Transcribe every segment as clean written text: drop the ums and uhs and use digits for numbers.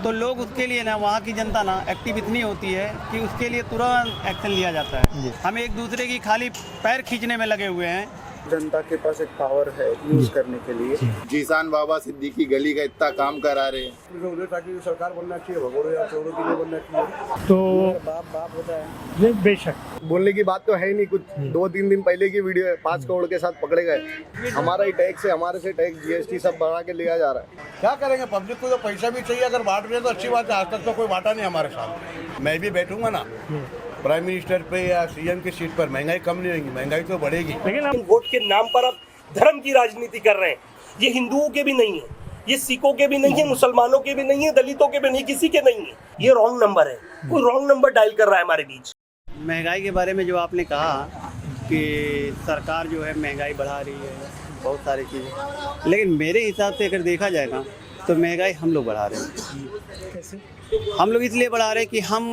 तो लोग उसके लिए ना, वहाँ की जनता ना एक्टिव इतनी होती है कि उसके लिए तुरंत एक्शन लिया जाता है। हम एक दूसरे की खाली पैर खींचने में लगे हुए हैं। जनता के पास एक पावर है यूज करने के लिए। जीसान बाबा सिद्दीकी गली का इतना काम करा रहे हैं। ताकि सरकार बनना चाहिए, भगोड़े या चोरों के लिए बनना चाहिए। तो बाप होता है। ये बेशक बोलने की बात तो है ही नहीं। कुछ 2-3 दिन पहले की वीडियो है, 5 करोड़ के साथ पकड़े गए। हमारा ही टैक्स है, हमारे से टैक्स जीएसटी सब बढ़ा के लिया जा रहा है। क्या करेंगे, पब्लिक को तो पैसा भी चाहिए। अगर बांट रहे हैं तो अच्छी बात है। आज तक तो कोई बांटा नहीं हमारे साथ। मैं भी बैठूंगा ना प्राइम मिनिस्टर पे या सीएम की सीट पर, महंगाई कम नहीं होगी, महंगाई तो बढ़ेगी। लेकिन हम वोट के नाम पर अब धर्म की राजनीति कर रहे हैं। ये हिंदुओं के भी नहीं है, ये सिखों के भी नहीं है, मुसलमानों के भी नहीं है, दलितों के भी नहीं, किसी के नहीं है। ये रॉन्ग नंबर है। कोई रॉन्ग नंबर डायल कर रहा है हमारे बीच। महंगाई के बारे में जो आपने कहा कि सरकार जो है महंगाई बढ़ा रही है, बहुत सारी चीज़ें, लेकिन मेरे हिसाब से अगर देखा जाए ना तो महंगाई हम लोग बढ़ा रहे हैं। कैसे? हम लोग इसलिए बढ़ा रहे हैं कि हम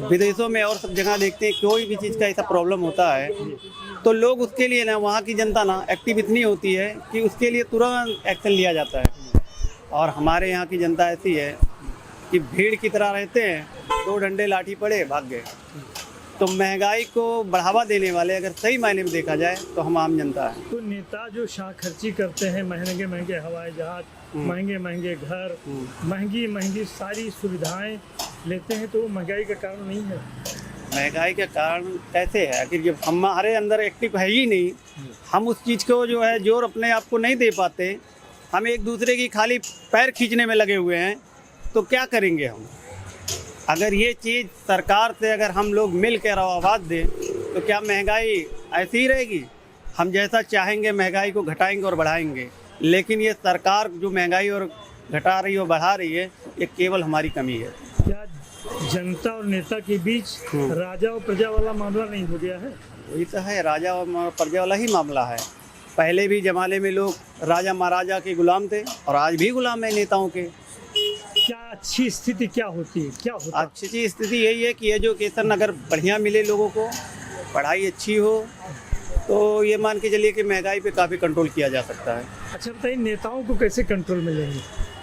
विदेशों में और सब जगह देखते हैं, कोई भी चीज़ का ऐसा प्रॉब्लम होता है तो लोग उसके लिए ना, वहाँ की जनता ना एक्टिव इतनी होती है कि उसके लिए तुरंत एक्शन लिया जाता है। और हमारे यहाँ की जनता ऐसी है कि भीड़ की तरह रहते हैं, 2 डंडे लाठी पड़े भाग गए। तो महंगाई को बढ़ावा देने वाले अगर सही मायने में देखा जाए तो हम आम जनता है। तो नेता जो शाह खर्ची करते हैं, महंगे महंगे हवाई जहाज, महंगे महंगे घर, महंगी महंगी सारी सुविधाएं लेते हैं, तो वो महंगाई का कारण नहीं है। महंगाई का कारण कैसे है? आखिर जब हमारे अंदर एक्टिव है ही नहीं, हम उस चीज़ को जो है जोर अपने आप को नहीं दे पाते, हम एक दूसरे की खाली पैर खींचने में लगे हुए हैं, तो क्या करेंगे हम? अगर ये चीज़ सरकार से अगर हम लोग मिल कर आवाज़ दें तो क्या महंगाई ऐसी ही रहेगी? हम जैसा चाहेंगे महंगाई को घटाएंगे और बढ़ाएंगे, लेकिन ये सरकार जो महंगाई और घटा रही है और बढ़ा रही है, ये केवल हमारी कमी है। क्या जनता और नेता के बीच राजा और प्रजा वाला मामला नहीं हो गया है? वही तो है, राजा और प्रजा वाला ही मामला है। पहले भी ज़माने में लोग राजा महाराजा के गुलाम थे और आज भी गुलाम है नेताओं के। क्या अच्छी स्थिति क्या होती है, क्या होता है? अच्छी स्थिति यही है कि एजुकेशन अगर बढ़िया मिले लोगों को, पढ़ाई अच्छी हो, तो ये मान के चलिए कि महंगाई पे काफ़ी कंट्रोल किया जा सकता है। अच्छा बताइए, नेताओं को कैसे कंट्रोल में लेंगे?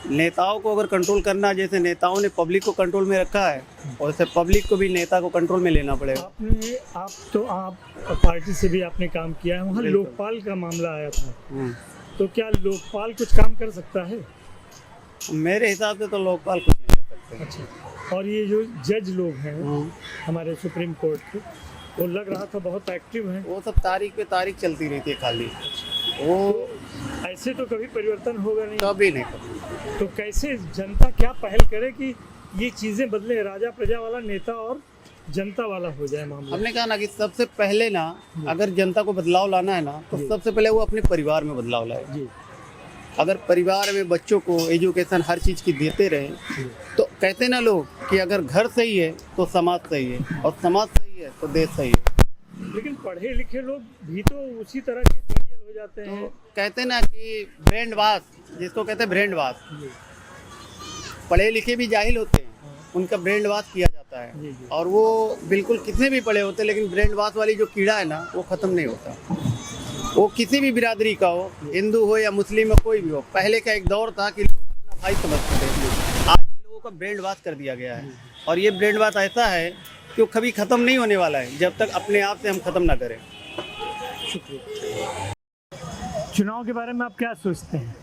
नेताओं को अगर कंट्रोल करना, जैसे नेताओं ने पब्लिक को कंट्रोल में रखा है, वैसे पब्लिक को भी नेता को कंट्रोल में लेना पड़ेगा। आप पार्टी से भी आपने काम किया है, वहाँ लोकपाल का मामला आया था, तो क्या लोकपाल कुछ काम कर सकता है? मेरे हिसाब से तो लोकपाल कुछ नहीं कर सकते। अच्छा, और ये जो जज लोग हैं हमारे सुप्रीम कोर्ट के, वो लग रहा था बहुत एक्टिव हैं। वो सब तारीख पे तारीख चलती रहती है खाली, वो ऐसे तो कभी परिवर्तन होगा नहीं। कभी नहीं। तो कैसे जनता क्या पहल करे कि ये चीज़ें बदले, राजा प्रजा वाला नेता और जनता वाला हो जाए मामला? हमने कहा ना कि सबसे पहले ना, अगर जनता को बदलाव लाना है ना, तो सबसे पहले वो अपने परिवार में बदलाव लाए। जी। अगर परिवार में बच्चों को एजुकेशन हर चीज़ की देते रहे, तो कहते ना लोग कि अगर घर सही है तो समाज सही है, और समाज सही है तो देश सही है। लेकिन पढ़े लिखे लोग भी तो उसी तरह के बढ़िया हो जाते हैं। तो कहते ना कि ब्रेन वाश, जिसको कहते हैं ब्रेन वाश, पढ़े लिखे भी जाहिल होते हैं, उनका ब्रेन वाश किया जाता है, और वो बिल्कुल कितने भी पढ़े होते हैं, लेकिन ब्रेन वाश वाली जो कीड़ा है ना, वो ख़त्म नहीं होता। वो किसी भी बिरादरी का हो, हिंदू हो या मुस्लिम हो, कोई भी हो। पहले का एक दौर था कि लोग अपना भाई समझते थे, आज इन लोगों का ब्रेन वाश कर दिया गया है, और ये ब्रेन वाश ऐसा है कि वो कभी ख़त्म नहीं होने वाला है जब तक अपने आप से हम ख़त्म ना करें। चुनाव के बारे में आप क्या सोचते हैं?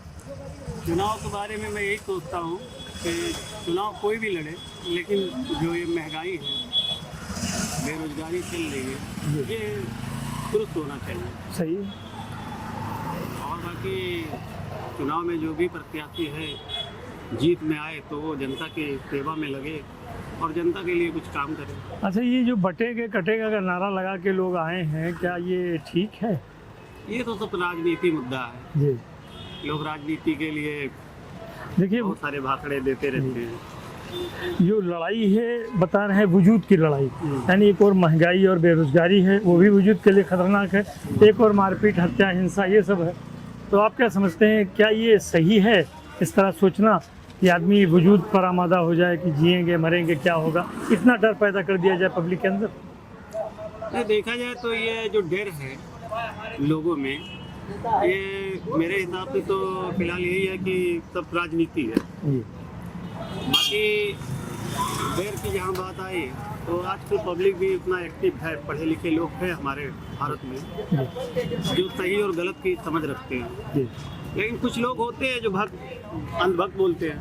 चुनाव के बारे में मैं यही सोचता हूँ कि चुनाव कोई भी लड़े, लेकिन जो ये महंगाई है, बेरोजगारी चल रही है, ये दुरुस्त होना चाहिए। सही। और बाकी चुनाव में जो भी प्रत्याशी है जीत में आए तो वो जनता की सेवा में लगे और जनता के लिए कुछ काम करे। अच्छा, ये जो बटेगा कटेगा का नारा लगा के लोग आए हैं, क्या ये ठीक है? ये तो सब राजनीति मुद्दा है जी। लोग राजनीति के लिए देखिए, बहुत सारे भाषण देते रहते हैं। जो लड़ाई है बता रहे हैं वजूद की लड़ाई, यानी एक और महंगाई और बेरोजगारी है, वो भी वजूद के लिए खतरनाक है, एक और मारपीट हत्या हिंसा ये सब है। तो आप क्या समझते हैं, क्या ये सही है इस तरह सोचना कि आदमी वजूद पर आमादा हो जाए कि जिएंगे मरेंगे क्या होगा, इतना डर पैदा कर दिया जाए पब्लिक के अंदर? नहीं, देखा जाए तो ये जो डर है लोगों में, ये मेरे हिसाब से तो फिलहाल यही है कि सब राजनीति है। बाकी कि देर की जहाँ बात आई तो आजकल पब्लिक भी उतना एक्टिव है, पढ़े लिखे लोग हैं हमारे भारत में जो सही और गलत की समझ रखते हैं। जी लेकिन कुछ लोग होते हैं जो अंधभक्त बोलते हैं,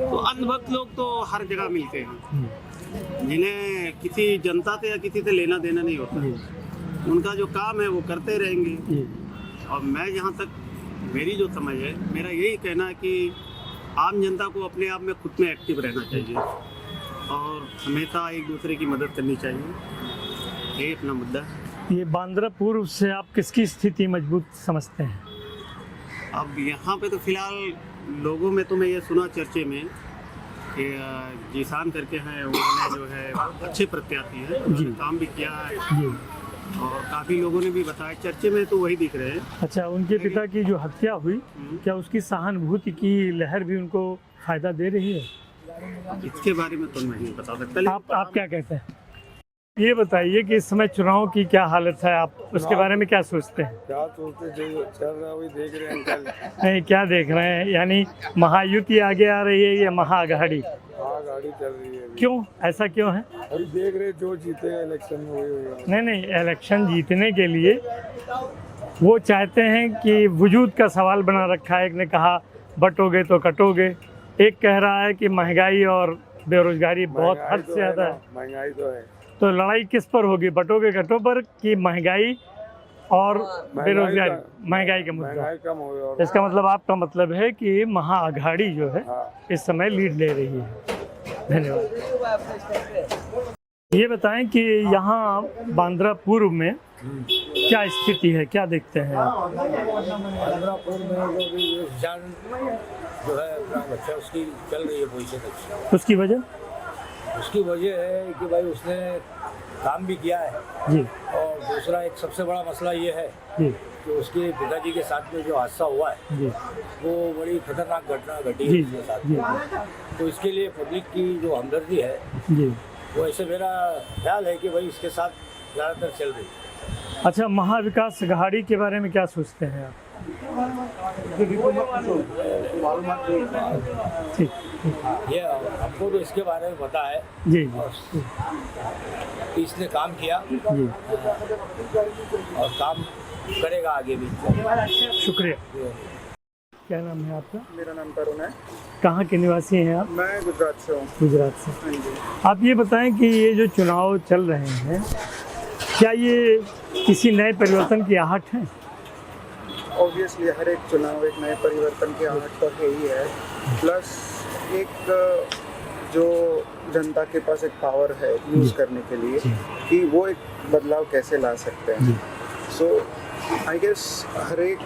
तो अंधभक्त लोग तो हर जगह मिलते हैं, जिन्हें किसी जनता से या किसी से लेना देना नहीं होता। उनका जो काम है वो करते रहेंगे। और मैं जहाँ तक मेरी जो समझ है, मेरा यही कहना है कि आम जनता को अपने आप में खुद में एक्टिव रहना चाहिए और हमेशा एक दूसरे की मदद करनी चाहिए। ये अपना मुद्दा है। ये बांद्रा पूर्व से आप किसकी स्थिति मजबूत समझते हैं? अब यहाँ पे तो फिलहाल लोगों में तो मैं ये सुना चर्चे में कि जीसान करके हैं, उन्होंने जो है अच्छे प्रत्याशी हैं, उन्होंने काम भी किया है जी। और काफ़ी लोगों ने भी बताया, चर्चे में तो वही दिख रहे हैं। अच्छा, उनके पिता की जो हत्या हुई, क्या उसकी सहानुभूति की लहर भी उनको फायदा दे रही है? इसके बारे में तो मैं नहीं बता सकता। आप क्या कहते हैं? ये बताइए कि इस समय चुनाव की क्या हालत है, आप उसके बारे में क्या सोचते हैं? क्या सोचते, जो चल रहा है वही देख रहे हैं अंकल। नहीं, क्या देख रहे हैं? यानी महायुति आगे आ रही है या महाअघाड़ी? हाँ, गाड़ी चल रही है। क्यों, ऐसा क्यों है? अभी देख रहे जो जीतेगा इलेक्शन में वही होगा। नहीं, इलेक्शन जीतने के लिए वो चाहते हैं कि वजूद का सवाल बना रखा है। एक ने कहा बटोगे तो कटोगे, एक कह रहा है कि महंगाई और बेरोजगारी बहुत हद से ज़्यादा है। महंगाई तो है, तो लड़ाई किस पर होगी, बटोगे कटो पर कि महंगाई और बेरोजगारी? महंगाई का मुद्दा। महंगाई कम होगा। इसका मतलब आपका मतलब है कि महाअघाड़ी जो है इस समय लीड ले रही है। धन्यवाद। ये बताएं कि यहाँ बांद्रा पूर्व में क्या स्थिति है, क्या देखते हैं आप? बांद्रापुर में जो भी जो है अच्छा उसकी चल रही है पोजीशन अच्छी। उसकी वजह? उसकी वजह है कि भाई उसने काम भी किया है जी। और दूसरा एक सबसे बड़ा मसला ये है जी कि उसके पिताजी के साथ में जो हादसा हुआ है जी वो बड़ी खतरनाक घटना घटी जी है उसके साथ। जी तो इसके लिए पब्लिक की जो हमदर्दी है जी। वो ऐसे मेरा ख्याल है कि भाई इसके साथ ज़्यादातर चल रही है। अच्छा, महाविकास अघाड़ी के बारे में क्या सोचते हैं आप? ठीक, ये हमको तो इसके बारे में पता है जी कि इसने काम किया जी। और काम करेगा आगे भी। शुक्रिया। क्या नाम है आपका? मेरा नाम तरुण है। कहाँ के निवासी हैं आप? मैं गुजरात से हूँ। गुजरात से। आप ये बताएं कि ये जो चुनाव चल रहे हैं, क्या ये किसी नए परिवर्तन की आहट है? ऑब्वियसली हर एक चुनाव एक नए परिवर्तन की आहट तो है ही है, प्लस एक जो जनता के पास एक पावर है यूज़ करने के लिए कि वो एक बदलाव कैसे ला सकते हैं। सो आई गेस हर एक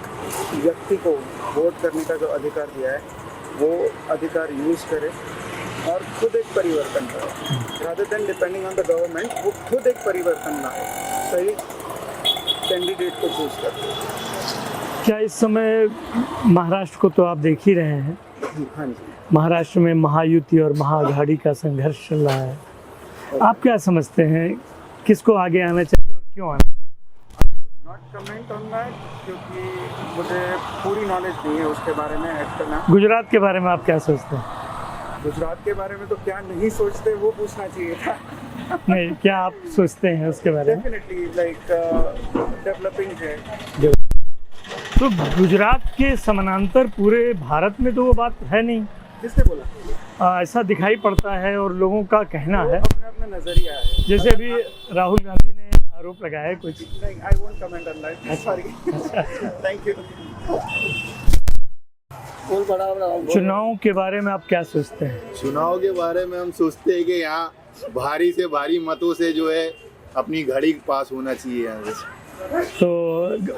व्यक्ति को वोट करने का जो अधिकार दिया है वो अधिकार यूज़ करे और खुद एक परिवर्तन करे, rather than depending on the government. वो खुद एक परिवर्तन लाए, सही कैंडिडेट को चूज करे। क्या इस समय महाराष्ट्र को तो आप देख ही रहे हैं? हाँ जी। महाराष्ट्र में महायुति और महाअघाड़ी का संघर्ष चल रहा है। आप क्या समझते हैं, किसको आगे आना चाहिए और क्यों आना चाहिए? नॉट कमेंट ऑन दैट, क्योंकि मुझे पूरी नॉलेज नहीं है उसके बारे में ऐड करना। गुजरात के बारे में आप क्या सोचते हैं? गुजरात के बारे में तो क्या नहीं सोचते वो पूछना चाहिए था। नहीं, क्या आप सोचते हैं उसके बारे में? डेफिनेटली लाइक डेवलपिंग है। तो गुजरात के समानांतर पूरे भारत में तो वो बात है नहीं। किसने बोला? ऐसा दिखाई पड़ता है और लोगों का कहना है, अपने अपने नजरिया है। जैसे अभी राहुल गांधी ने आरोप लगाया है कुछ। I won't comment on that, sorry. Thank you. चुनाव के बारे में आप क्या सोचते हैं? चुनाव के बारे में हम सोचते हैं कि यहाँ भारी से भारी मतों से जो है अपनी घड़ी पास होना चाहिए यहाँ से। तो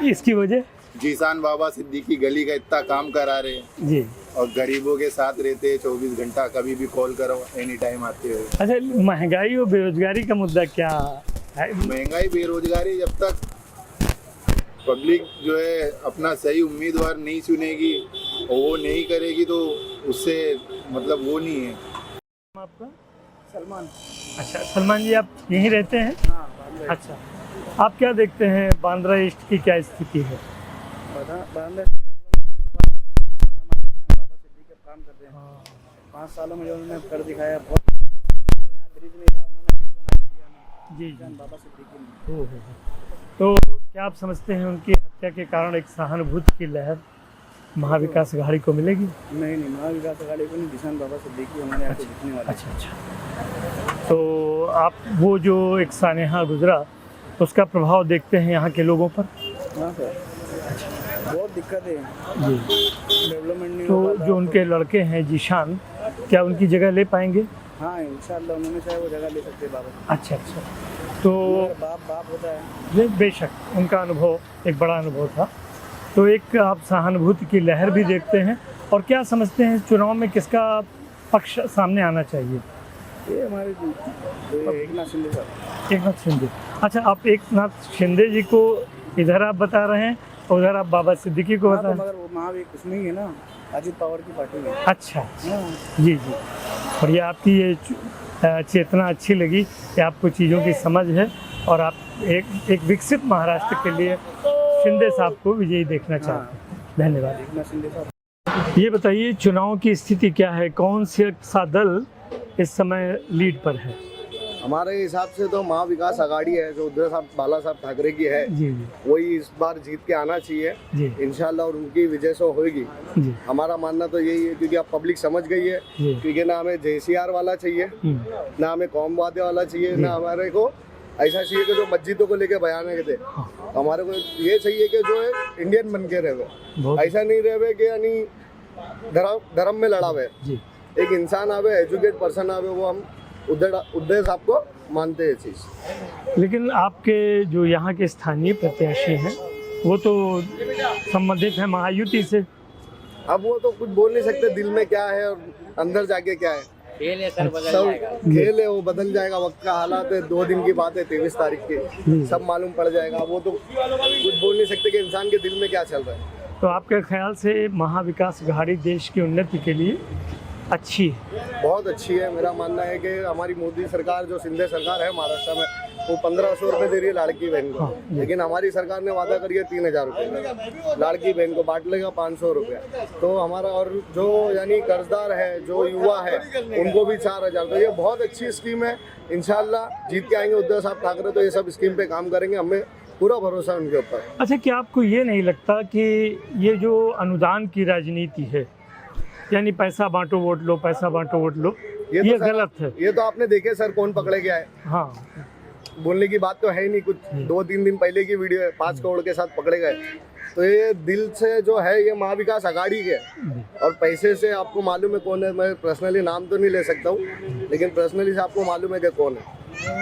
इसकी वजह? जीसान बाबा सिद्दीकी गली का इतना काम करा रहे हैं जी। और गरीबों के साथ रहते हैं 24 घंटा, कभी भी कॉल करो, एनी टाइम आते हो। अच्छा, महंगाई और बेरोजगारी का मुद्दा क्या है? महंगाई बेरोजगारी, जब तक पब्लिक जो है अपना सही उम्मीदवार नहीं चुनेगी और वो नहीं करेगी तो उससे मतलब वो नहीं है। आपका? सलमान। अच्छा, सलमान जी, आप यहीं रहते हैं? हाँ, अच्छा, आप क्या देखते हैं बांद्रा ईस्ट की क्या स्थिति है? बाबा सिद्दीकी काम कर रहे हैं। 5 सालों में जो उन्होंने कर दिखाया, बहुत हमारे यहाँ ब्रिज नहीं था, उन्होंने ब्रिज बना के दिया हमें। जी जान बाबा सिद्दीकी ने। ओहो। तो क्या आप समझते हैं उनकी हत्या के कारण एक सहानुभूति की लहर महाविकास अघाड़ी को मिलेगी? नहीं, महाविकास अघाड़ी को नहीं, किसान बाबा सिद्दीकी हमारे यहाँ से जीतने वाले। अच्छा। तो आप वो जो एक सानेहा गुजरा उसका प्रभाव देखते हैं यहाँ के लोगों पर? हाँ सर, बहुत दिक्कत है, जी। डेवलपमेंट नहीं तो हो पाता। जो उनके लड़के हैं जीशान, क्या उनकी जगह ले पाएंगे? हाँ इंशाल्लाह, उन्होंने चाहे वो जगह ले सकते हैं बाबा। अच्छा। तो मगर बाप होता है। ये बेशक उनका अनुभव एक बड़ा अनुभव था। तो एक आप सहानुभूति की लहर भी देखते हैं, और क्या समझते हैं चुनाव में किसका पक्ष सामने आना चाहिए? ये हमारे एकनाथ शिंदे साहब। एकनाथ शिंदे। अच्छा, आप एकनाथ शिंदे जी को इधर आप बता रहे हैं और उधर आप बाबा सिद्दीकी को बता हाँ, रहे तो हैं? मगर वो महाविकास उसमें ही है ना, अजीत पवार की पार्टी में। अच्छा। हाँ। जी। और ये आपकी ये चेतना अच्छी लगी कि आपको चीज़ों की समझ है, और आप एक विकसित महाराष्ट्र के लिए शिंदे साहब को विजयी देखना चाहते हैं। धन्यवाद। एकनाथ शिंदे साहब। ये बताइए चुनाव की स्थिति क्या है, कौन सा दल इस समय लीड पर है? हमारे हिसाब से तो महाविकास अघाड़ी है, जो उद्धव साहब बाला साहब ठाकरे की है, जी। वही इस बार जीत के आना चाहिए जी। इंशाल्लाह, और उनकी विजय से होगी। जी। हमारा मानना तो यही है, क्योंकि अब पब्लिक समझ गई है, जी। क्योंकि ना हमें JCR वाला चाहिए, ना हमें कौमवाद वाला चाहिए, ना हमारे को ऐसा चाहिए कि जो मस्जिदों को लेके बयान के थे। हमारे को ये चाहिए कि जो है इंडियन बन के रहे, ऐसा नहीं रहे कि यानी धर्म में लड़ा हुए। एक इंसान आवे, एजुकेट पर्सन आवे, वो हम उद्धव साहब को मानते हैं चीज़। लेकिन आपके जो यहाँ के स्थानीय प्रत्याशी हैं वो तो संबंधित है महायुति से। अब वो तो कुछ बोल नहीं सकते, दिल में क्या है और अंदर जाके क्या है। खेल है सर, बदल सब जाएगा। खेल है, वो बदल जाएगा। वक्त का हालात है, 2 दिन की बात है, 23 तारीख की, सब मालूम पड़ जाएगा। वो तो कुछ बोल नहीं सकते कि इंसान के दिल में क्या चल रहा है। तो आपके ख्याल से महाविकास अघाड़ी देश की उन्नति के लिए अच्छी है? बहुत अच्छी है। मेरा मानना है कि हमारी मोदी सरकार, जो शिंदे सरकार है महाराष्ट्र में, वो 1500 रुपये दे रही है लाड़की बहन को। लेकिन हमारी सरकार ने वादा करी है 3000 रुपये लाड़की बहन को, बांट लेगा 500 रुपये। तो हमारा, और जो यानी कर्जदार है, जो युवा है, उनको भी 4000। तो ये बहुत अच्छी स्कीम है। इंशाल्लाह जीत के आएंगे उद्धव साहब ठाकरे, तो ये सब स्कीम पे काम करेंगे, हमें पूरा भरोसा है उनके ऊपर। अच्छा, क्या आपको ये नहीं लगता कि ये जो अनुदान की राजनीति है, यानी पैसा बांटो वोट लो, पैसा बांटो वोट लो, ये तो गलत है? ये तो आपने देखे सर, कौन पकड़े गया है। हाँ, बोलने की बात तो है ही नहीं। कुछ 2-3 दिन पहले की वीडियो है, 5 करोड़ के साथ पकड़े गए। तो ये दिल से जो है, ये महाविकास अघाड़ी के, और पैसे से आपको मालूम है कौन है। मैं पर्सनली नाम तो नहीं ले सकता हूँ, लेकिन पर्सनली से आपको मालूम है कि कौन है।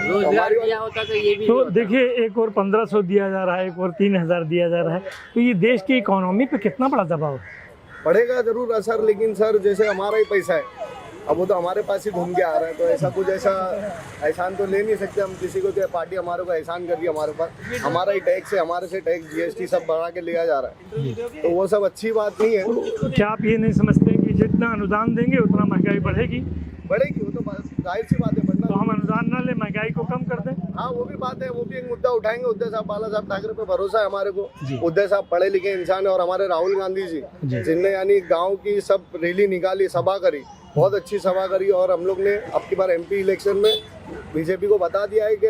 रोजगार दिया होता तो ये भी तो देखिए, एक और 1500 दिया जा रहा है, एक और 3000 दिया जा रहा है, तो ये देश की इकोनॉमी पे कितना बड़ा दबाव पड़ेगा जरूर असर। लेकिन सर, जैसे हमारा ही पैसा है, अब वो तो हमारे पास ही घूम के आ रहा है, तो ऐसा कुछ ऐसा एहसान तो ले नहीं सकते हम किसी को कि पार्टी हमारे को एहसान कर रही है। हमारे पास हमारा ही टैक्स है, हमारे से टैक्स GST सब बढ़ा के लिया जा रहा है, तो वो सब अच्छी बात नहीं है। तो क्या आप ये नहीं समझते कि जितना अनुदान देंगे उतना महंगाई बढ़ेगी? बढ़ेगी, वो तो जाहिर सी बात है, बढ़ना। तो हम अनुदान ना ले, महंगाई को कम कर दें। हाँ, वो भी बात है, वो भी एक मुद्दा उठाएंगे। उद्धव साहब बाला साहब ठाकरे पे भरोसा है हमारे को। उद्धव साहब पढ़े लिखे इंसान है, और हमारे राहुल गांधी जी जिनने यानी गांव की सब रैली निकाली, सभा करी, बहुत अच्छी सभा करी। और हम लोग ने अब की बार MP इलेक्शन में BJP को बता दिया है कि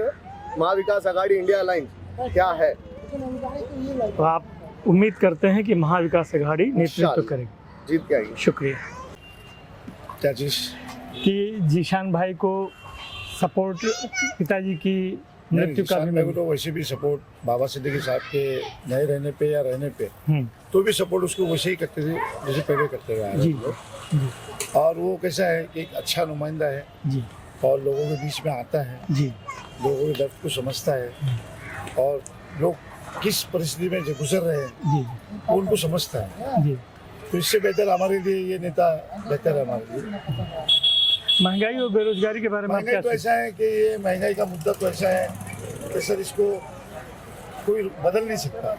महाविकास अघाड़ी इंडिया अलायंस क्या है। तो आप उम्मीद करते हैं कि महाविकास अघाड़ी नेतृत्व करेगी, जीत के आएगी। शुक्रिया। क्या चीज़ कि जीशान भाई को सपोर्ट पिताजी की मृत्यु का भी मेरे को तो वैसे भी सपोर्ट बाबा सिद्दीकी साहब के नहीं रहने पे या रहने पे तो भी सपोर्ट उसको वैसे ही करते थे जैसे पहले करते हुए आ रहे थे। और वो कैसा है कि एक अच्छा नुमाइंदा है जी, और लोगों के बीच में आता है जी, लोगों के दर्द को समझता है, और लोग किस परिस्थिति में जो गुजर रहे हैं जी, वो उनको समझता है। जी। तो इससे बेहतर हमारे लिए ये नेता बेहतर है हमारे लिए। महंगाई और बेरोजगारी के बारे में आप महंगाई क्या तो ऐसा है कि ये महंगाई का मुद्दा तो ऐसा है कि सर इसको कोई बदल नहीं सकता।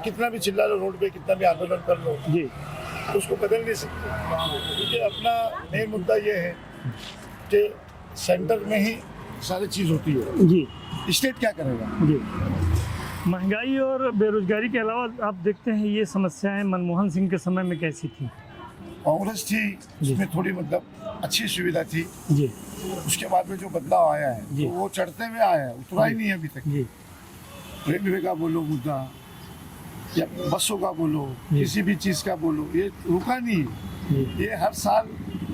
कितना भी चिल्ला लो रोड पे, कितना भी आंदोलन कर लो, जी, तो उसको बदल नहीं सकते। क्योंकि अपना मेन मुद्दा ये है कि सेंटर में ही सारी चीज़ होती है, जी, स्टेट क्या करेगा। जी। महंगाई और बेरोजगारी के अलावा आप देखते हैं ये समस्याएं मनमोहन सिंह के समय में कैसी थी? कांग्रेस थी उसमें थोड़ी मतलब अच्छी सुविधा थी। जी उसके बाद में जो बदलाव आया है जी। तो वो चढ़ते हुए आया है, उतरा ही नहीं है अभी तक। जी रेलवे का बोलो मुद्दा या बसों का बोलो, किसी भी चीज़ का बोलो, ये रुका नहीं। जी ये हर साल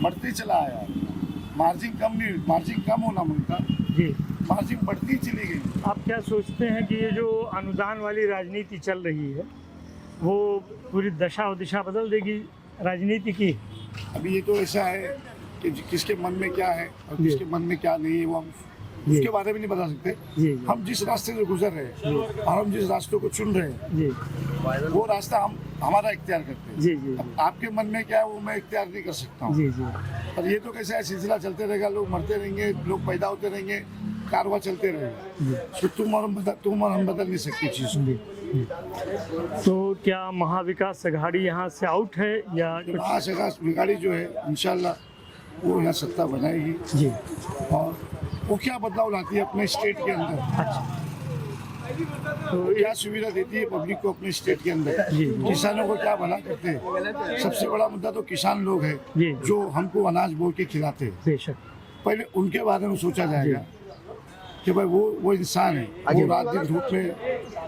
बढ़ते चला आया। मार्जिन कम नहीं, मार्जिन कम होना मुमकिन, जी। मार्जिन बढ़ती चली गई। आप क्या सोचते हैं कि ये जो अनुदान वाली राजनीति चल रही है वो पूरी दशा और दिशा बदल देगी राजनीति की? अभी ये तो ऐसा है कि किसके मन में क्या है और जी। किसके मन में क्या नहीं है वो हम जी। उसके बारे में नहीं बता सकते। जी हम जिस रास्ते से गुजर रहे हैं और हम जिस रास्तों को चुन रहे हैं जी वो रास्ता हम हमारा इख्तियार करते हैं। जी जी अब आपके मन में क्या है वो मैं इख्तियार नहीं कर सकता हूँ। जी जी और ये तो कैसा है, सिलसिला चलते रहेगा, लोग मरते रहेंगे, लोग पैदा होते रहेंगे, कारवां चलते रहेगा। तो तुम और हम बदल नहीं सकते चीज़ को। जी। तो क्या महाविकास अघाड़ी यहाँ से आउट है या कुछ? महाविकास अघाड़ी जो है इंशाल्लाह वो यहाँ सत्ता बनाएगी। जी और वो क्या बदलाव लाती है अपने स्टेट के अंदर, तो क्या सुविधा देती है पब्लिक को अपने स्टेट के अंदर, जी। किसानों को क्या भला करते हैं। सबसे बड़ा मुद्दा तो किसान लोग हैं जी। जो हमको अनाज बोल के खिलाते हैं। बेशक पहले उनके बारे में सोचा जाएगा कि भाई वो इंसान है, वो रात दिन धूप में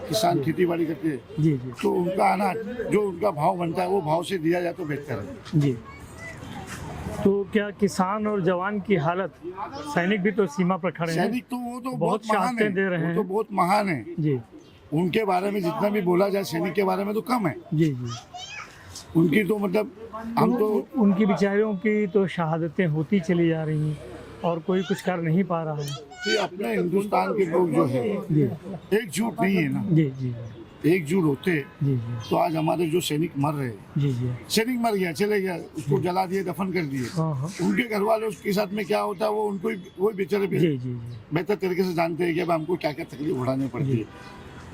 किसान खेती बाड़ी करते हैं, जी जी तो उनका अनाज जो उनका भाव बनता है वो भाव से दिया जाए तो बेहतर है। जी। तो क्या किसान और जवान की हालत, सैनिक भी तो सीमा पर खड़े हैं, सैनिक तो वो तो बहुत बहुत महान है, शहादतें दे रहे वो तो हैं। बहुत महान है। जी उनके बारे में जितना भी बोला जाए सैनिक के बारे में तो कम है। जी जी। उनकी तो मतलब हम तो उनकी बेचारियों की तो शहादतें होती चली जा रही हैं और कोई कुछ कर नहीं पा रहा है। ये अपने हिंदुस्तान के लोग जो है जी एकजुट नहीं है ना। जी जी एकजुट होते जी जी तो आज हमारे जो सैनिक मर रहे हैं, जी जी। सैनिक मर गया चले गया, उसको जला दिए, दफन कर दिए, हाँ हाँ उनके घर वाले उसके साथ में क्या होता है वो उनको वो बेचारे जी जी जी बेहतर तरीके से जानते हैं कि अब हमको क्या क्या तकलीफ उठानी पड़ती है।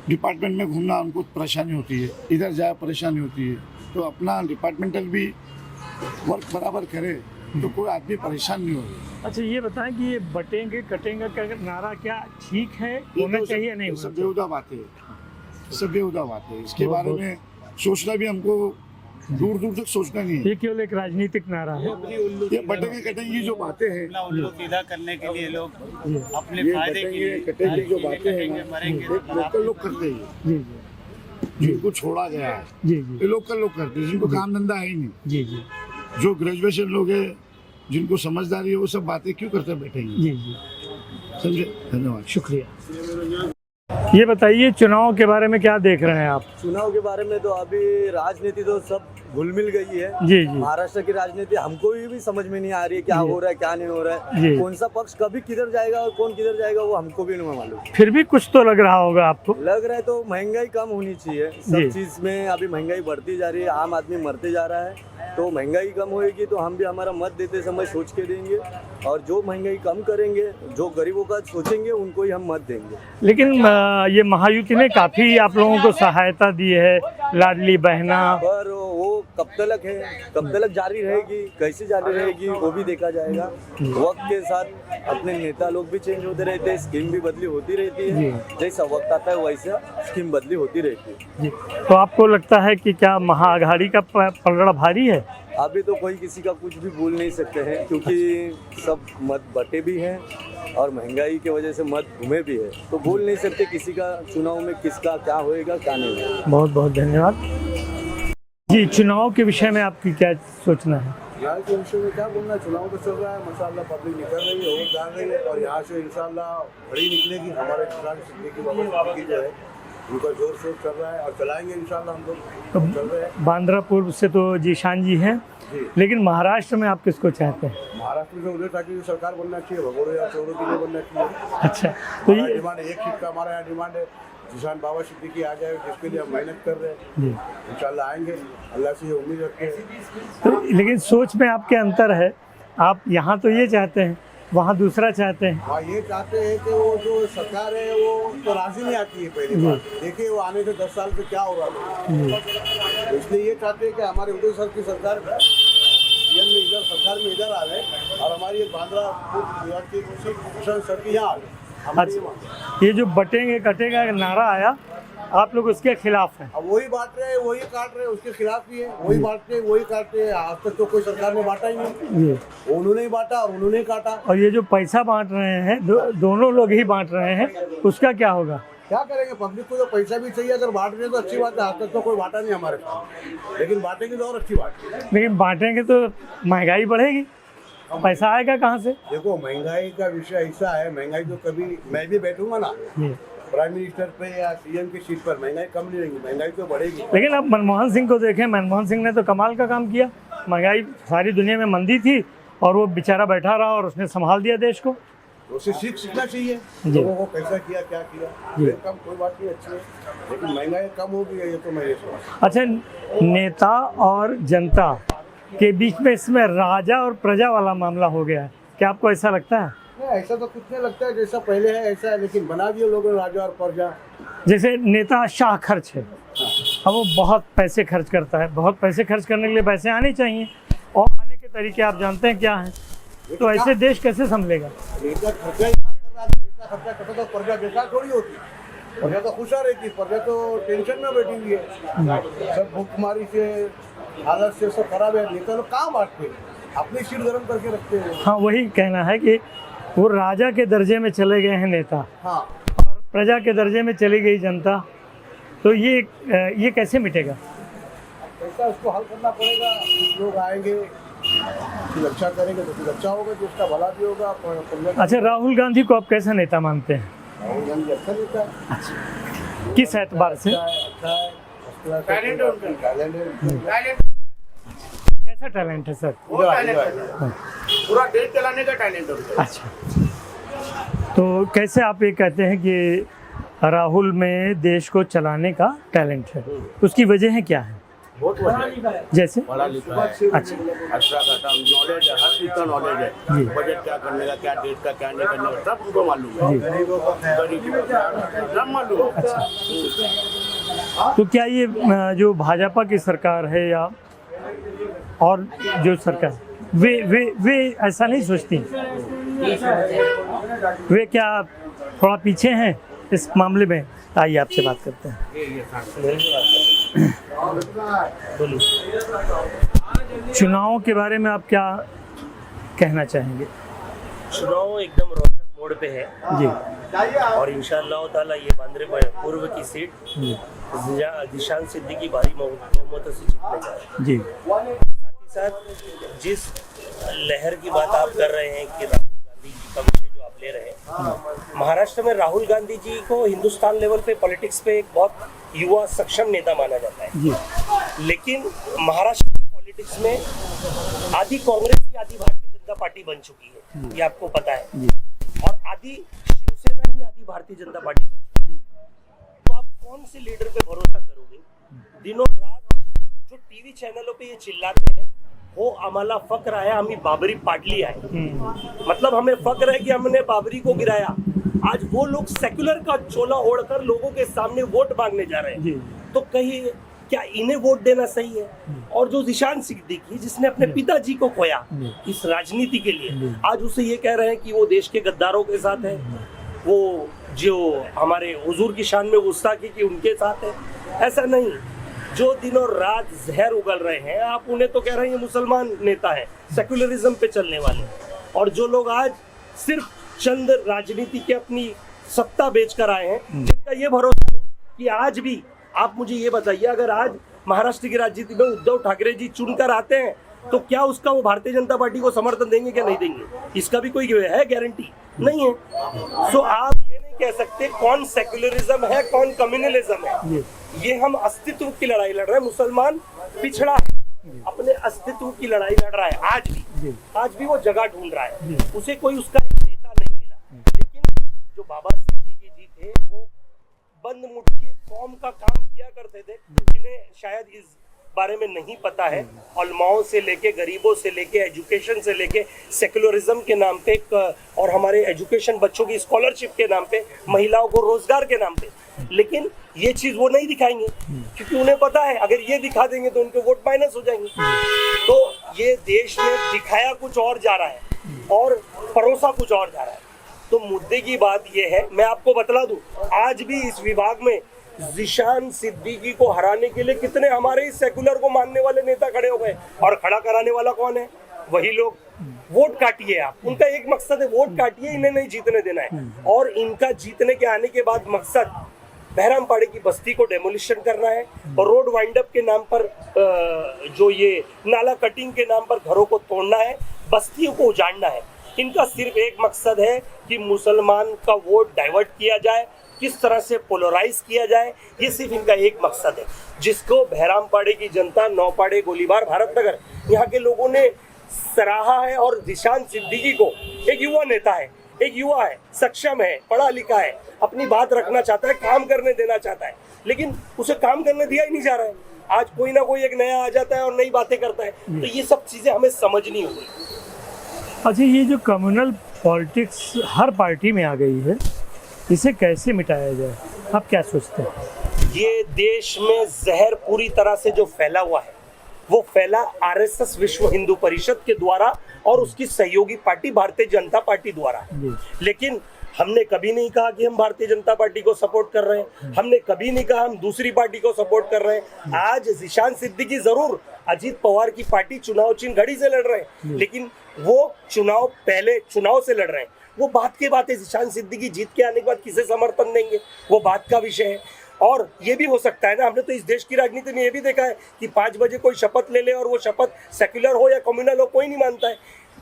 डिपार्टमेंट में घूमना उनको परेशानी होती है, इधर जाए परेशानी होती है। तो अपना डिपार्टमेंटल भी वर्क बराबर करे तो कोई आदमी परेशान नहीं होगा। अच्छा ये बताएं कि ये बटेंगे कटेंगे का नारा क्या ठीक है, ये होना तो चाहिए नहीं सब होना चाहिए? बेहुदा बातें हैं, सब बेहुदा बातें हैं। इसके बहुत- बारे में सोचना भी हमको दूर दूर तक सोचना नहीं है। ये केवल एक राजनीतिक नारा है। ये बटेंगे कटेंगे जो बातें हैं, उनको सीधा करने के लिए लोग जी अपने ये फायदे के लिए बटेंगे कटेंगे जो बातें हैं ना, मरेंगे ये लोकल लोग करते हैं। जी जी जिनको छोड़ा गया है जी जी ये लोकल लोग करते हैं, जिनको काम धंधा है ही नहीं। जी जी जो ग्रेजुएशन लोग हैं, जिनको समझदारी है, वो सब बातें क्यों करते बैठेंगे। जी जी। समझे, धन्यवाद। शुक्रिया। ये बताइए चुनाव के बारे में क्या देख रहे हैं आप? चुनाव के बारे में तो अभी राजनीति तो सब घुल मिल गई है। जी जी महाराष्ट्र की राजनीति हमको भी समझ में नहीं आ रही है, क्या जी। हो रहा है क्या नहीं हो रहा जी। है, कौन सा पक्ष कभी किधर जाएगा और कौन किधर जाएगा वो हमको भी नहीं मालूम। फिर भी कुछ तो लग रहा होगा आपको। लग रहा है तो महंगाई कम होनी चाहिए, जी। सब चीज में अभी महंगाई बढ़ती जा रही है, आम आदमी मरते जा रहा है। तो महंगाई कम होएगी तो हम भी हमारा मत देते समय सोच के देंगे, और जो महंगाई कम करेंगे, जो गरीबों का सोचेंगे, उनको ही हम मत देंगे। लेकिन ये महायुति ने काफी आप लोगों को सहायता दी है, लाडली बहना। पर वो कब तक है, कब तक जारी रहेगी, कैसे जारी रहेगी वो भी देखा जाएगा। वक्त के साथ अपने नेता लोग भी चेंज होते रहते हैं, स्कीम भी बदली होती रहती है, जैसा वक्त आता है वैसा स्कीम बदली होती रहती है। जी। तो आपको लगता है कि क्या महाअघाड़ी का पलड़ा भारी है? अभी तो कोई किसी का कुछ भी बोल नहीं सकते हैं, क्योंकि सब मत बटे भी हैं और महंगाई की वजह से मत घूमे भी है, तो बोल नहीं सकते किसी का चुनाव में किसका क्या होएगा क्या नहीं होएगा। बहुत बहुत धन्यवाद जी। चुनाव के विषय में आपकी क्या सोचना है? यहाँ के विषय में क्या बोलना, चुनाव तो चल रहा है, माशाल्लाह पब्लिक निकल रही है और जा रही है, और यहाँ से इंशाल्लाह बड़ी निकलेगी। हमारे किसान सिद्दीकी बाबा सिद्दीकी जो है उनका जोर शोर चल रहा है और चलाएंगे इंशाल्लाह। हम लोग चल रहे हैं। बांद्रा पूर्व से तो जीशान जी हैं, लेकिन महाराष्ट्र में आप किसको चाहते हैं? महाराष्ट्र में उदय ठाकरे की सरकार बनना चाहिए, भगोड़े या चौरों के लिए बनना चाहिए। अच्छा तो हमारा ये डिमांड एक सीट का हमारा यहाँ डिमांड है, किसान बाबा सिद्दीकी आ जाए, जिसके लिए हम मेहनत कर रहे हैं। जी। इंशाल्लाह आएंगे, अल्लाह से ये उम्मीद रखते हैं। तो लेकिन सोच में आपके अंतर है, आप यहाँ तो ये चाहते हैं, वहाँ दूसरा चाहते हैं। हाँ, ये चाहते हैं कि वो जो सरकार है वो तो राजी नहीं आती है। पहली बात देखिए वो आने से 10 साल से क्या हो रहा है, तो इसलिए ये चाहते हैं कि हमारे उद्धव सर की सरकार सीएम में इधर सरकार में इधर आ रहे और हमारी ये बांद्रा विभाग की किसान सर की यहाँ आ रहे। अच्छा, ये जो बटेंगे कटेगा का नारा आया, आप लोग उसके खिलाफ हैं। अब वही बांट रहे हैं, वही काट रहे हैं, उसके खिलाफ भी है, वही बांटते हैं, वही काटते हैं। आज तक तो कोई सरकार ने बांटा ही नहीं, जी। उन्होंने ही बांटा और उन्होंने ही काटा। और ये जो पैसा बांट रहे हैं, दोनों लोग ही बांट रहे हैं, उसका क्या होगा? क्या करेंगे, पब्लिक को तो पैसा भी चाहिए। अगर बांट रहे हैं तो अच्छी बात है, आज तक तो कोई बांटा नहीं हमारे पास, लेकिन बांटेंगे तो और अच्छी बात है। लेकिन बांटेंगे तो महंगाई बढ़ेगी, पैसा आएगा कहाँ से? देखो, महंगाई का विषय ऐसा है, महंगाई तो कभी मैं भी बैठूंगा ना प्राइम मिनिस्टर पे या सीएम की सीट पर, महंगाई कम नहीं रहेगी, महंगाई तो बढ़ेगी। लेकिन अब मनमोहन सिंह को देखें, मनमोहन सिंह ने तो कमाल का काम किया। महंगाई सारी दुनिया में मंदी थी और वो बेचारा बैठा रहा और उसने संभाल दिया देश को। उसे सीखना चाहिए जी। लोगों को, कैसा किया, क्या किया। कम कोई बात नहीं, अच्छी है, लेकिन महंगाई कम होगी ये तो मैं ये सोच। अच्छा, नेता और जनता के बीच में इसमें राजा और प्रजा वाला मामला हो गया है, क्या आपको ऐसा लगता है? नहीं, ऐसा तो कुछ नहीं लगता है, जैसा पहले है ऐसा है, लेकिन बना दिए लोगों ने राजा और प्रजा। जैसे नेता शाह खर्च है, अब वो बहुत पैसे खर्च करता है, बहुत पैसे खर्च करने के लिए पैसे आने चाहिए, और आने के तरीके आप जानते हैं क्या हैं, तो ऐसे देश कैसे संभलेगा? नेता खर्चा ही ना कर रहा है, नेता खर्चा करता तो प्रजा बेकार थोड़ी होती, प्रजा तो खुश रहती, प्रजा तो टेंशन में बैठी हुई है, सब भूखमारी से, हालत से सब खराब है। नेता लोग कहाँ बांटते हैं, अपनी सीट गर्म करके रखते हैं। हाँ, वही कहना है कि वो राजा के दर्जे में चले गए हैं नेता, हाँ, और प्रजा के दर्जे में चली गई जनता, तो ये कैसे मिटेगा? ऐसा उसको हल करना पड़ेगा। लोग आएंगे, कुछ अच्छा करेंगे तो कुछ अच्छा होगा, जिसका भला भी होगा। अच्छा, राहुल गांधी को आप कैसा नेता मानते हैं? राहुल गांधी अच्छा नेता है। किस एतबार से? अच्छा है, टैलेंट है उनका, टैलेंट है। कैसा टैलेंट है सर? पूरा देश चलाने का टैलेंट है। अच्छा, तो कैसे आप ये कहते हैं कि राहुल में देश को चलाने का टैलेंट है, उसकी वजह क्या है? बहुत वजह है। जैसे पढ़ा लिखा है, अच्छा खाता नॉलेज है, हर चीज का नॉलेज है। जी। बजट क्या करने का, क्या डेट का, क्या नहीं करने का, सब उनको मालूम है। गरीबों को सब मालूम है। तो क्या ये जो भाजपा की सरकार है या और जो सरकार, वे ऐसा नहीं सोचती? वे क्या थोड़ा पीछे हैं इस मामले में? आइए आपसे बात करते हैं। चुनावों के बारे में आप क्या कहना चाहेंगे? चुनाव एकदम रोचक मोड़ पे है जी, और इंशाअल्लाह ताला ये बांद्रे पूर्व की सीट जिशान सिद्दीकी भारी बहुमत से जीतने जा रहे हैं। जी, साथ ही साथ जिस लहर की बात आप कर रहे हैं कि राहुल गांधी जी का विषय जो आप ले रहे हैं, महाराष्ट्र में राहुल गांधी जी को हिंदुस्तान लेवल पे पॉलिटिक्स पे एक बहुत युवा सक्षम नेता माना जाता है जी, लेकिन महाराष्ट्र की पॉलिटिक्स में आधी कांग्रेस ही आधी भारतीय जनता पार्टी बन चुकी है, ये आपको पता है, और आधी शिवसेना ही आधी भारतीय जनता पार्टी बन चुकी है। तो आप कौन से लीडर पे भरोसा करोगे? दिनों रात जो टीवी चॅनलों पे ये चिल्लाते हैं, वो आम्हाला फक्र आहे, आम्ही बाबरी पाडली आहे, मतलब हमें फक्र है कि हमने बाबरी को गिराया। आज वो लोग सेक्युलर का चोला ओढ़कर लोगों के सामने वोट मांगने जा रहे हैं, तो कहीं क्या इन्हें वोट देना सही है? और जो जिशान सिद्दीकी जिसने अपने पिताजी को खोया इस राजनीति के लिए, आज उसे ये कह रहे हैं कि वो देश के गद्दारों के साथ है, वो जो हमारे हुजूर की शान में गुस्ताखी की उनके साथ है। ऐसा नहीं, जो दिनों रात जहर उगल रहे हैं, आप उन्हें तो कह रहे हैं ये मुसलमान नेता है, सेक्युलरिज्म पे चलने वाले, और जो लोग आज सिर्फ चंद राजनीति के अपनी सत्ता बेचकर आए हैं, जिनका ये भरोसा नहीं कि आज भी, आप मुझे ये बताइए, अगर आज महाराष्ट्र की राजनीति में उद्धव ठाकरे जी चुनकर आते हैं तो क्या उसका वो भारतीय जनता पार्टी को समर्थन देंगे क्या नहीं देंगे? इसका भी कोई है गारंटी नहीं है। सो आप ये नहीं कह सकते कौन सेक्युलरिज्म है कौन कम्युनलिज्म है। ये हम अस्तित्व की लड़ाई लड़ रहे हैं। मुसलमान पिछड़ा है, अपने अस्तित्व की लड़ाई लड़ रहा है, आज भी वो जगह ढूंढ रहा है, उसे कोई उसका एक नेता नहीं मिला। लेकिन जो बाबा सिद्दीकी जी थे वो बंद मुट्ठी कौम का काम किया करते थे, जिन्हें शायद इस बारे में नहीं पता है। उलमाओं से लेके, गरीबों से लेके, एजुकेशन से लेके, सेक्युलरिज्म के नाम पे और हमारे एजुकेशन बच्चों की स्कॉलरशिप के नाम पे, महिलाओं को रोजगार के नाम पे, लेकिन ये चीज वो नहीं दिखाएंगे क्योंकि उन्हें पता है अगर ये दिखा देंगे तो उनके वोट माइनस हो जाएंगे। तो ये देश में दिखाया कुछ और जा रहा है और परोसा कुछ और जा रहा है। तो मुद्दे की बात ये है, मैं आपको बतला दूं, आज भी इस विभाग में जिशान सिद्दीकी को हराने के लिए कितने हमारे ही सेकुलर को मानने वाले नेता खड़े हो गए, और खड़ा कराने वाला कौन है? वही लोग। वोट काटिए आप, उनका एक मकसद है, वोट काटिए, इन्हें नहीं जीतने देना है। और इनका जीतने के आने के बाद मकसद बहरामपाड़े की बस्ती को डेमोलिशन करना है, और रोड वाइंड अप के नाम पर जो ये नाला कटिंग के नाम पर घरों को तोड़ना है, बस्तियों को उजाड़ना है। इनका सिर्फ एक मकसद है कि मुसलमान का वोट डाइवर्ट किया जाए, किस तरह से पोलराइज किया जाए, ये सिर्फ इनका एक मकसद है, जिसको बहरामपाड़े की जनता, नौपाड़े, गोलीबार, भारतनगर, यहाँ के लोगों ने सराहा है। और जिशान सिद्दीकी को, एक युवा नेता है, एक युवा है, सक्षम है, पढ़ा लिखा है, अपनी बात रखना चाहता है, काम करने देना चाहता है, लेकिन उसे काम करने दिया ही नहीं जा रहा है। आज कोई ना कोई एक नया आ जाता है और नई बातें करता है, तो ये सब चीजें हमें समझनी होगी। अच्छा, ये जो कम्युनल पॉलिटिक्स हर पार्टी में आ गई है, इसे कैसे मिटाया जाए, आप क्या सोचते हैं? ये देश में जहर पूरी तरह से जो फैला हुआ है, वो फैला आरएसएस विश्व हिंदू परिषद के द्वारा और उसकी सहयोगी पार्टी भारतीय जनता पार्टी द्वारा। लेकिन हमने कभी नहीं कहा कि हम भारतीय जनता पार्टी को सपोर्ट कर रहे हैं, हमने कभी नहीं कहा हम दूसरी पार्टी को सपोर्ट कर रहे हैं। आज जिशान सिद्दीकी जरूर अजीत पवार की पार्टी चुनाव चिन्ह घड़ी से लड़ रहे हैं, लेकिन वो चुनाव पहले चुनाव से लड़ रहे हैं, वो बात की बात है। जिशान सिद्दीकी जीत के आने के बाद किसे समर्थन देंगे, वो बात का विषय है। और ये भी हो सकता है ना, हमने तो इस देश की राजनीति में ये भी देखा है कि 5 बजे कोई शपथ ले ले और वो शपथ सेक्युलर हो या कम्युनल हो, कोई नहीं मानता है।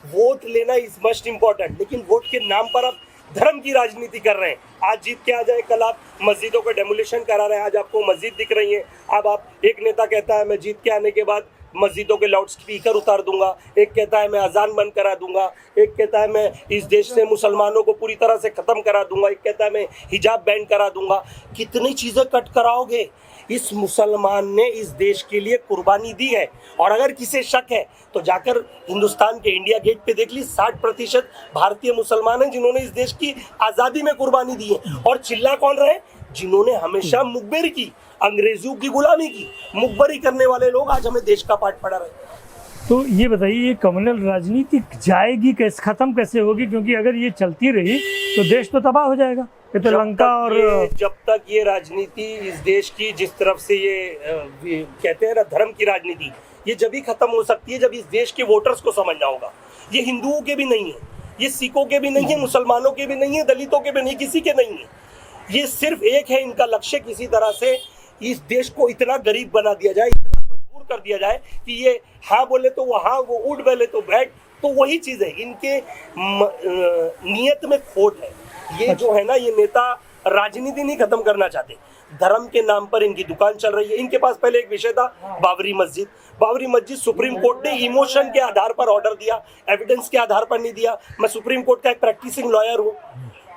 वोट लेना इज मस्ट इम्पोर्टेंट, लेकिन वोट के नाम पर आप धर्म की राजनीति कर रहे हैं। आज जीत के आ जाए, कल आप मस्जिदों का डेमोलिशन करा रहे हैं। आज आपको मस्जिद दिख रही है, अब आप, एक नेता कहता है मैं जीत के आने के बाद मस्जिदों के लाउड स्पीकर उतार दूंगा, एक कहता है मैं अजान बंद करा दूंगा, एक कहता है मैं इस देश से मुसलमानों को पूरी तरह से खत्म करा दूंगा, एक कहता है मैं हिजाब बैन करा दूंगा। कितनी चीजें कट कराओगे? इस मुसलमान ने इस देश के लिए कुर्बानी दी है, और अगर किसी शक है तो जाकर हिंदुस्तान के इंडिया गेट पे देख ली, 60% भारतीय मुसलमान हैं जिन्होंने इस देश की आज़ादी में कुर्बानी दी है। और चिल्ला कौन रहे? जिन्होंने हमेशा मुखबिरी की, अंग्रेजों की गुलामी की, मुखबरी करने वाले लोग आज हमें देश का पाठ पढ़ा रहे। तो ये बताइए, ये कम्युनल राजनीति जाएगी कैसे, खत्म कैसे होगी? क्योंकि अगर ये चलती रही तो देश तो तबाह हो जाएगा। ये तो लंका और जब तक ये राजनीति इस देश की जिस तरफ से ये कहते हैं ना धर्म की राजनीति, ये जब ही खत्म हो सकती है जब इस देश के वोटर्स को समझना होगा। ये हिंदुओं के भी नहीं है, ये सिखों के भी नहीं है, मुसलमानों के भी नहीं है, दलितों के भी नहीं, किसी के नहीं है। ये सिर्फ एक है इनका लक्ष्य, किसी तरह से इस देश को इतना गरीब बना दिया जाए, इतना मजबूर कर दिया जाए कि ये हाँ बोले तो वहाँ, वो उठ बोले तो बैठ। तो वही चीज़ है, इनके नियत में खोट है। ये जो है ना, ये नेता राजनीति नहीं खत्म करना चाहते, धर्म के नाम पर इनकी दुकान चल रही है। इनके पास पहले एक विषय था बाबरी मस्जिद। बाबरी मस्जिद सुप्रीम कोर्ट ने इमोशन के आधार पर ऑर्डर दिया, एविडेंस के आधार पर नहीं दिया। मैं सुप्रीम कोर्ट का एक प्रैक्टिसिंग लॉयर हूँ,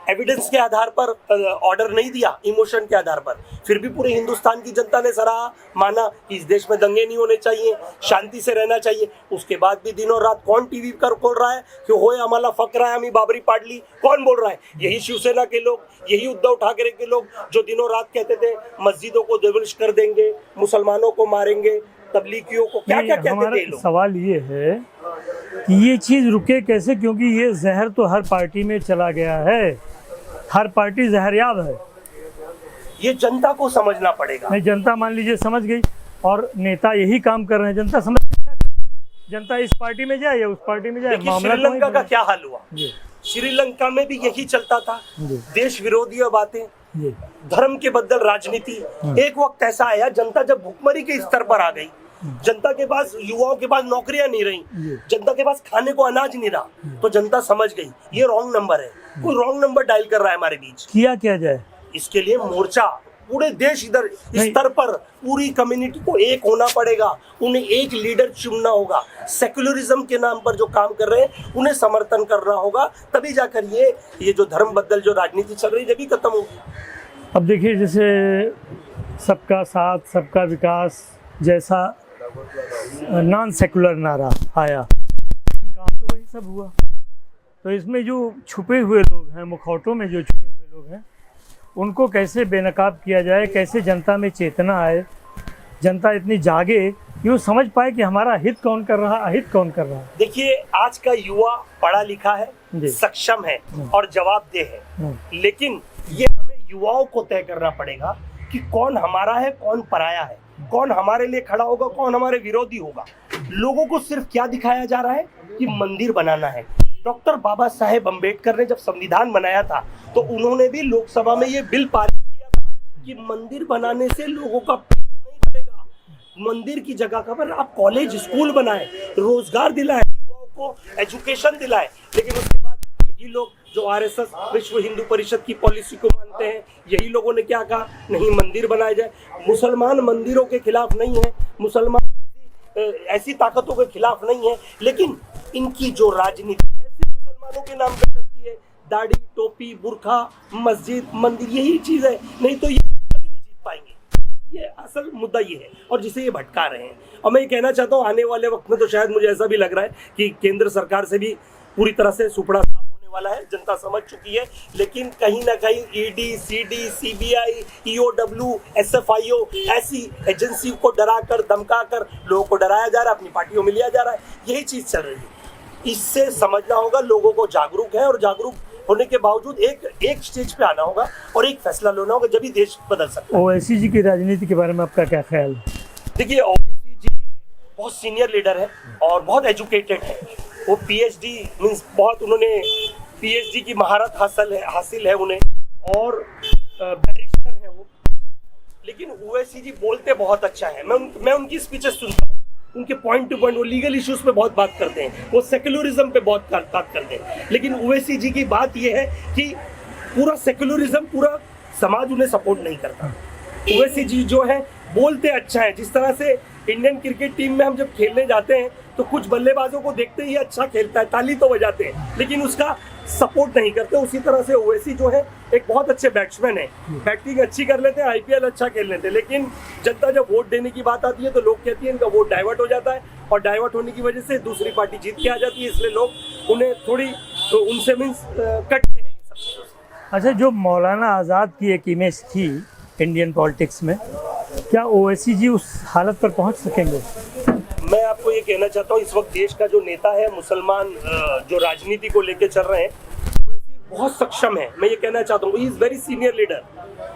एविडेंस के आधार पर ऑर्डर नहीं दिया, इमोशन के आधार पर। फिर भी पूरे हिंदुस्तान की जनता ने सराहा, माना इस देश में दंगे नहीं होने चाहिए, शांति से रहना चाहिए। उसके बाद भी दिनों रात कौन टीवी पर बोल रहा है कि होय आम्हाला फकरा है, आम्ही बाबरी पाडली? कौन बोल रहा है? यही शिवसेना के लोग, यही उद्धव ठाकरे के लोग, जो दिनों रात कहते थे मस्जिदों को डिमोलिश कर देंगे, मुसलमानों को मारेंगे, तबलीगियों को, क्या क्या कहते थे लोग। सवाल ये है कि ये चीज़ रुके कैसे, क्योंकि ये जहर तो हर पार्टी में चला गया है, हर पार्टी जहरयाब है। ये जनता को समझना पड़ेगा। नहीं, जनता मान लीजिए समझ गई और नेता यही काम कर रहे हैं, जनता समझ, जनता इस पार्टी में जाए या उस पार्टी में जाए। मामला श्रीलंका का क्या हाल हुआ? श्रीलंका में भी यही चलता था, देश विरोधी बातें, धर्म के बदल राजनीति। एक वक्त ऐसा आया, जनता जब भुखमरी के स्तर पर आ गई, जनता के पास, युवाओं के पास नौकरियां नहीं रही, जनता के पास खाने को अनाज नहीं रहा, तो जनता समझ गई ये रॉन्ग नंबर है, कोई रॉन्ग नंबर डायल कर रहा है हमारे बीच। किया जाए? इसके लिए मोर्चा पूरे देश, इधर स्तर पर पूरी कम्युनिटी को एक होना पड़ेगा, उन्हें एक लीडर चुनना होगा। सेक्युलरिज्म के नाम पर जो काम कर रहे हैं उन्हें समर्थन करना होगा, तभी जाकर ये जो धर्म बदल जो राजनीति चल रही है जब भी खत्म होगी। अब देखिए, जैसे सबका साथ सबका विकास जैसा नॉन सेकुलर नारा आया, काम तो वही सब हुआ। तो इसमें जो छुपे हुए लोग हैं, मुखौटों में जो छुपे हुए लोग हैं, उनको कैसे बेनकाब किया जाए, कैसे जनता में चेतना आए, जनता इतनी जागे कि वो समझ पाए कि हमारा हित कौन कर रहा, अहित कौन कर रहा है। देखिए, आज का युवा पढ़ा लिखा है, सक्षम है और जवाबदेह है, लेकिन ये हमें युवाओं को तय करना पड़ेगा कि कौन हमारा है कौन पराया है, कौन हमारे लिए खड़ा होगा कौन हमारे विरोधी होगा। लोगों को सिर्फ क्या दिखाया जा रहा है कि मंदिर बनाना है। डॉक्टर बाबा साहेब अम्बेडकर ने जब संविधान बनाया था तो उन्होंने भी लोकसभा में ये बिल पारित किया था कि मंदिर बनाने से लोगों का पेट नहीं भरेगा। मंदिर की जगह पर आप कॉलेज स्कूल बनाए, रोजगार दिलाए, युवाओं को एजुकेशन दिलाए। लेकिन उसके बाद यही लोग जो आरएसएस विश्व हिंदू परिषद की पॉलिसी को मानते हैं, यही लोगों ने क्या कहा, नहीं मंदिर बनाए जाए। मुसलमान मंदिरों के खिलाफ नहीं है, मुसलमान किसी ऐसी ताकतों के खिलाफ नहीं है, लेकिन इनकी जो राजनीति है सिर्फ मुसलमानों के नाम पे चलती है। दाढ़ी, टोपी, बुर्खा, मस्जिद, मंदिर, यही चीज है, नहीं तो ये कभी नहीं जीत पाएंगे। ये असल मुद्दा ये है और जिसे ये भटका रहे हैं। और मैं ये कहना चाहता हूँ आने वाले वक्त में तो शायद मुझे ऐसा भी लग रहा है कि केंद्र सरकार से भी पूरी तरह से सुपड़ा साफ होने वाला है, जनता समझ चुकी है। लेकिन कहीं ना कहीं ED, CD, CBI, EOW, SFIO ऐसी एजेंसी को डराकर धमकाकर लोगों को डराया जा रहा है, अपनी पार्टियों में लिया जा रहा है। यही चीज चल रही है। इससे समझना होगा लोगों को जागरूक है और जागरूक होने के बावजूद एक स्टेज पे आना होगा और एक फैसला लेना होगा, जब भी देश बदल सकता है। ओवैसी जी की राजनीति के बारे में आपका क्या ख्याल है? देखिए, ओवैसी जी बहुत सीनियर लीडर है और बहुत एजुकेटेड है। वो पीएचडी मींस बहुत उन्होंने पीएचडी की महारत हासिल है उन्हें और बैरिस्टर है वो। लेकिन ओवैसी जी बोलते बहुत अच्छा है। मैं उनकी स्पीचेस सुनता हूँ, उनके पॉइंट टू पॉइंट वो लीगल इश्यूज पे बहुत बात करते हैं, वो सेक्युलरिज्म पे बहुत बात करते हैं। लेकिन ओवैसी जी की बात ये है कि पूरा सेक्युलरिज्म, पूरा समाज उन्हें सपोर्ट नहीं करता। ओवैसी जी जो है बोलते अच्छा है। जिस तरह से इंडियन क्रिकेट टीम में हम जब खेलने जाते हैं तो कुछ बल्लेबाजों को देखते ही अच्छा खेलता है, ताली तो बजाते हैं, लेकिन उसका सपोर्ट नहीं करते। उसी तरह से ओवैसी जो है एक बहुत अच्छे बैट्समैन है, बैटिंग अच्छी कर लेते हैं, आईपीएल अच्छा खेल लेते हैं। लेकिन जनता जब वोट देने की बात आती है तो लोग कहती है इनका वोट डाइवर्ट हो जाता है और डाइवर्ट होने की वजह से दूसरी पार्टी जीत के आ जाती है, इसलिए लोग उन्हें थोड़ी तो उनसे मीन्स कटते हैं। अच्छा, जो मौलाना आज़ाद की एक इमेज थी इंडियन पॉलिटिक्स में, क्या ओवैसी जी उस हालत पर पहुंच सकेंगे? मैं आपको ये कहना चाहता हूँ, इस वक्त देश का जो नेता है, मुसलमान जो राजनीति को लेकर चल रहे हैं, ओवैसी बहुत सक्षम है। मैं ये कहना चाहता हूँ, he is very senior leader,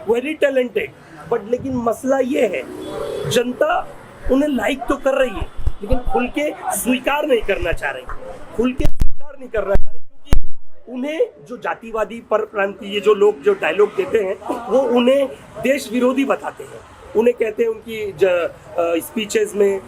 very talented. But लेकिन मसला ये है, जनता उन्हें लाइक तो कर रही है लेकिन खुल के स्वीकार नहीं करना चाह रही, खुल के स्वीकार नहीं करना चाह रही, क्योंकि उन्हें जो जातिवादी परप्रांतीय जो लोग जो डायलॉग देते हैं वो उन्हें देश विरोधी बताते हैं। उन्हें कहते हैं उनकी स्पीचेस में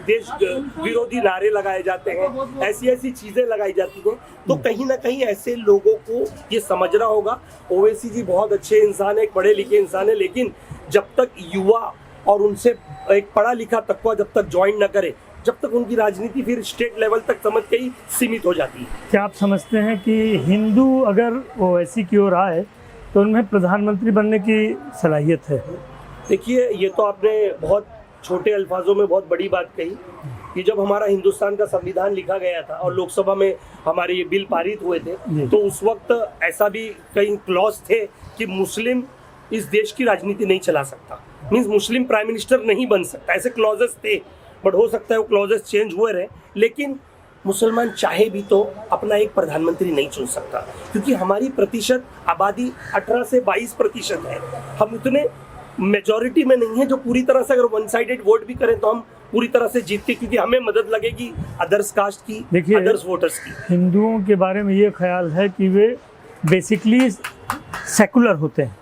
देश विरोधी नारे लगाए जाते हैं, ऐसी चीजें लगाई जाती हैं। तो कहीं ना कहीं ऐसे लोगों को ये समझना होगा। ओवैसी जी बहुत अच्छे इंसान है, एक पढ़े लिखे इंसान है, लेकिन जब तक युवा और उनसे एक पढ़ा लिखा तबका जब तक ज्वाइन न करे, जब तक उनकी राजनीति फिर स्टेट लेवल तक समझ के ही सीमित हो जाती है। क्या आप समझते हैं कि हिंदू अगर ओवैसी की ओर आए तो उनमें प्रधानमंत्री बनने की सलाहियत है? देखिए, ये तो आपने बहुत छोटे अल्फाजों में बहुत बड़ी बात कही कि जब हमारा हिंदुस्तान का संविधान लिखा गया था और लोकसभा में हमारे ये बिल पारित हुए थे तो उस वक्त ऐसा भी कई क्लॉज थे कि मुस्लिम इस देश की राजनीति नहीं चला सकता, मीन्स मुस्लिम प्राइम मिनिस्टर नहीं बन सकता, ऐसे क्लॉजेस थे। बट हो सकता है वो क्लॉजेस चेंज हुए रहे, लेकिन मुसलमान चाहे भी तो अपना एक प्रधानमंत्री नहीं चुन सकता, क्योंकि हमारी प्रतिशत आबादी 18 से 22% है। हम उतने मेजॉरिटी में नहीं है जो पूरी तरह से अगर वन साइडेड वोट भी करें तो हम पूरी तरह से जीत के, क्योंकि हमें मदद लगेगी अदर्स कास्ट की, अदर्स वोटर्स की। हिंदुओं के बारे में ये ख्याल है कि वे बेसिकली सेकुलर होते हैं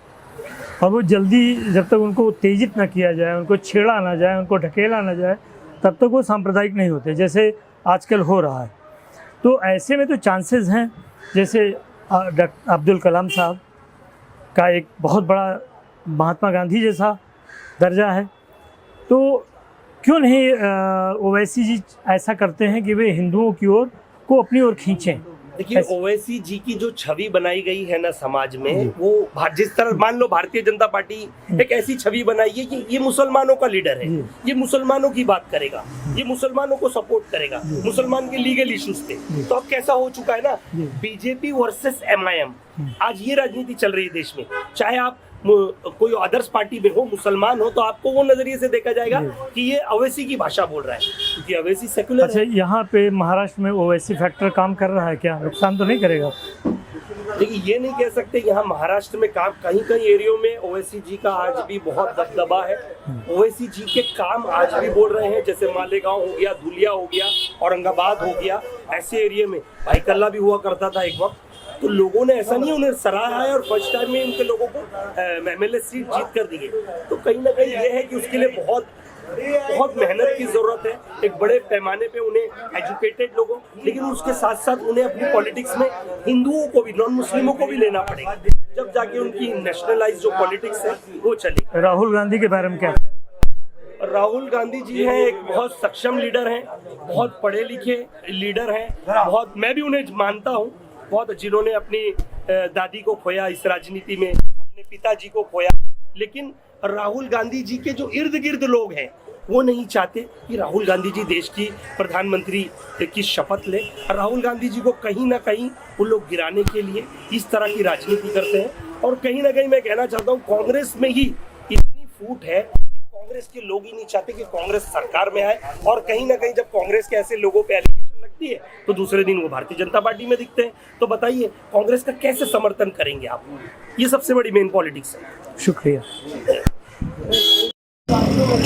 और वो जल्दी जब तक उनको उत्तेजित ना किया जाए, उनको छेड़ा ना जाए, उनको ढकेला ना जाए, तब तक वो सांप्रदायिक नहीं होते, जैसे आजकल हो रहा है। तो ऐसे में तो चांसेस हैं, जैसे अब्दुल कलाम साहब का एक बहुत बड़ा महात्मा गांधी जैसा दर्जा है, तो क्यों नहीं ओवैसी जी ऐसा करते हैं कि वे हिंदुओं की ओर को अपनी ओर खींचें? देखिए, ओवैसी जी की जो छवि बनाई गई है ना समाज में, वो जिस तरह मान लो भारतीय जनता पार्टी एक ऐसी छवि बनाई है कि ये मुसलमानों का लीडर है, ये मुसलमानों की बात करेगा, ये मुसलमानों को सपोर्ट करेगा, मुसलमान के लीगल इश्यूज पे। तो अब कैसा हो चुका है ना, बीजेपी वर्सेस MIM, आज ये राजनीति चल रही है देश में। चाहे आप कोई अदर्स पार्टी में हो, मुसलमान हो, तो आपको वो नजरिए से देखा जाएगा कि ये ओवैसी की भाषा बोल रहा है, क्योंकि ओवैसी सेकुलर है। यहाँ पे महाराष्ट्र में ओवैसी फैक्टर काम कर रहा है, क्या नुकसान तो नहीं करेगा? देखिए ये नहीं कह सकते यहाँ महाराष्ट्र में काम कहीं कहीं एरियो में ओवैसी जी का आज भी बहुत दबदबा है। ओवैसी जी के काम आज भी बोल रहे हैं, जैसे मालेगांव हो गया, धुलिया हो गया, औरंगाबाद हो गया, ऐसे एरिया में भाई कल्ला भी हुआ करता था एक वक्त। तो लोगों ने ऐसा नहीं उन्हें सराहा है और फर्स्ट टाइम में उनके लोगों को MLA सीट जीत कर दी है। तो कहीं ना कहीं ये है कि उसके लिए बहुत मेहनत की जरूरत है, एक बड़े पैमाने पे उन्हें एजुकेटेड लोगों, लेकिन उसके साथ साथ उन्हें अपनी पॉलिटिक्स में हिंदुओं को भी, नॉन मुस्लिमों को भी लेना पड़ेगा, जब जाके उनकी नेशनलाइज जो पॉलिटिक्स है वो चलेगी। राहुल गांधी के बारे में क्या? राहुल गांधी जी हैं, एक बहुत सक्षम लीडर हैं, बहुत पढ़े लिखे लीडर हैं, बहुत, मैं भी उन्हें मानता हूँ, बहुत, जिन्होंने अपनी दादी को खोया इस राजनीति में, अपने पिताजी को खोया। लेकिन राहुल गांधी जी के जो इर्द गिर्द लोग हैं वो नहीं चाहते कि राहुल गांधी जी देश की प्रधानमंत्री की शपथ ले। राहुल गांधी जी को कहीं ना कहीं वो लोग गिराने के लिए इस तरह की राजनीति करते हैं। और कहीं ना कहीं मैं कहना चाहता हूँ कांग्रेस में ही इतनी फूट है कि कांग्रेस के लोग ही नहीं चाहते कि कांग्रेस सरकार में आए। और कहीं ना कहीं जब कांग्रेस के ऐसे लोगों पे एलिगेशन लगती है तो दूसरे दिन वो भारतीय जनता पार्टी में दिखते हैं। तो बताइए कांग्रेस का कैसे समर्थन करेंगे आप? ये सबसे बड़ी मेन पॉलिटिक्स है। शुक्रिया।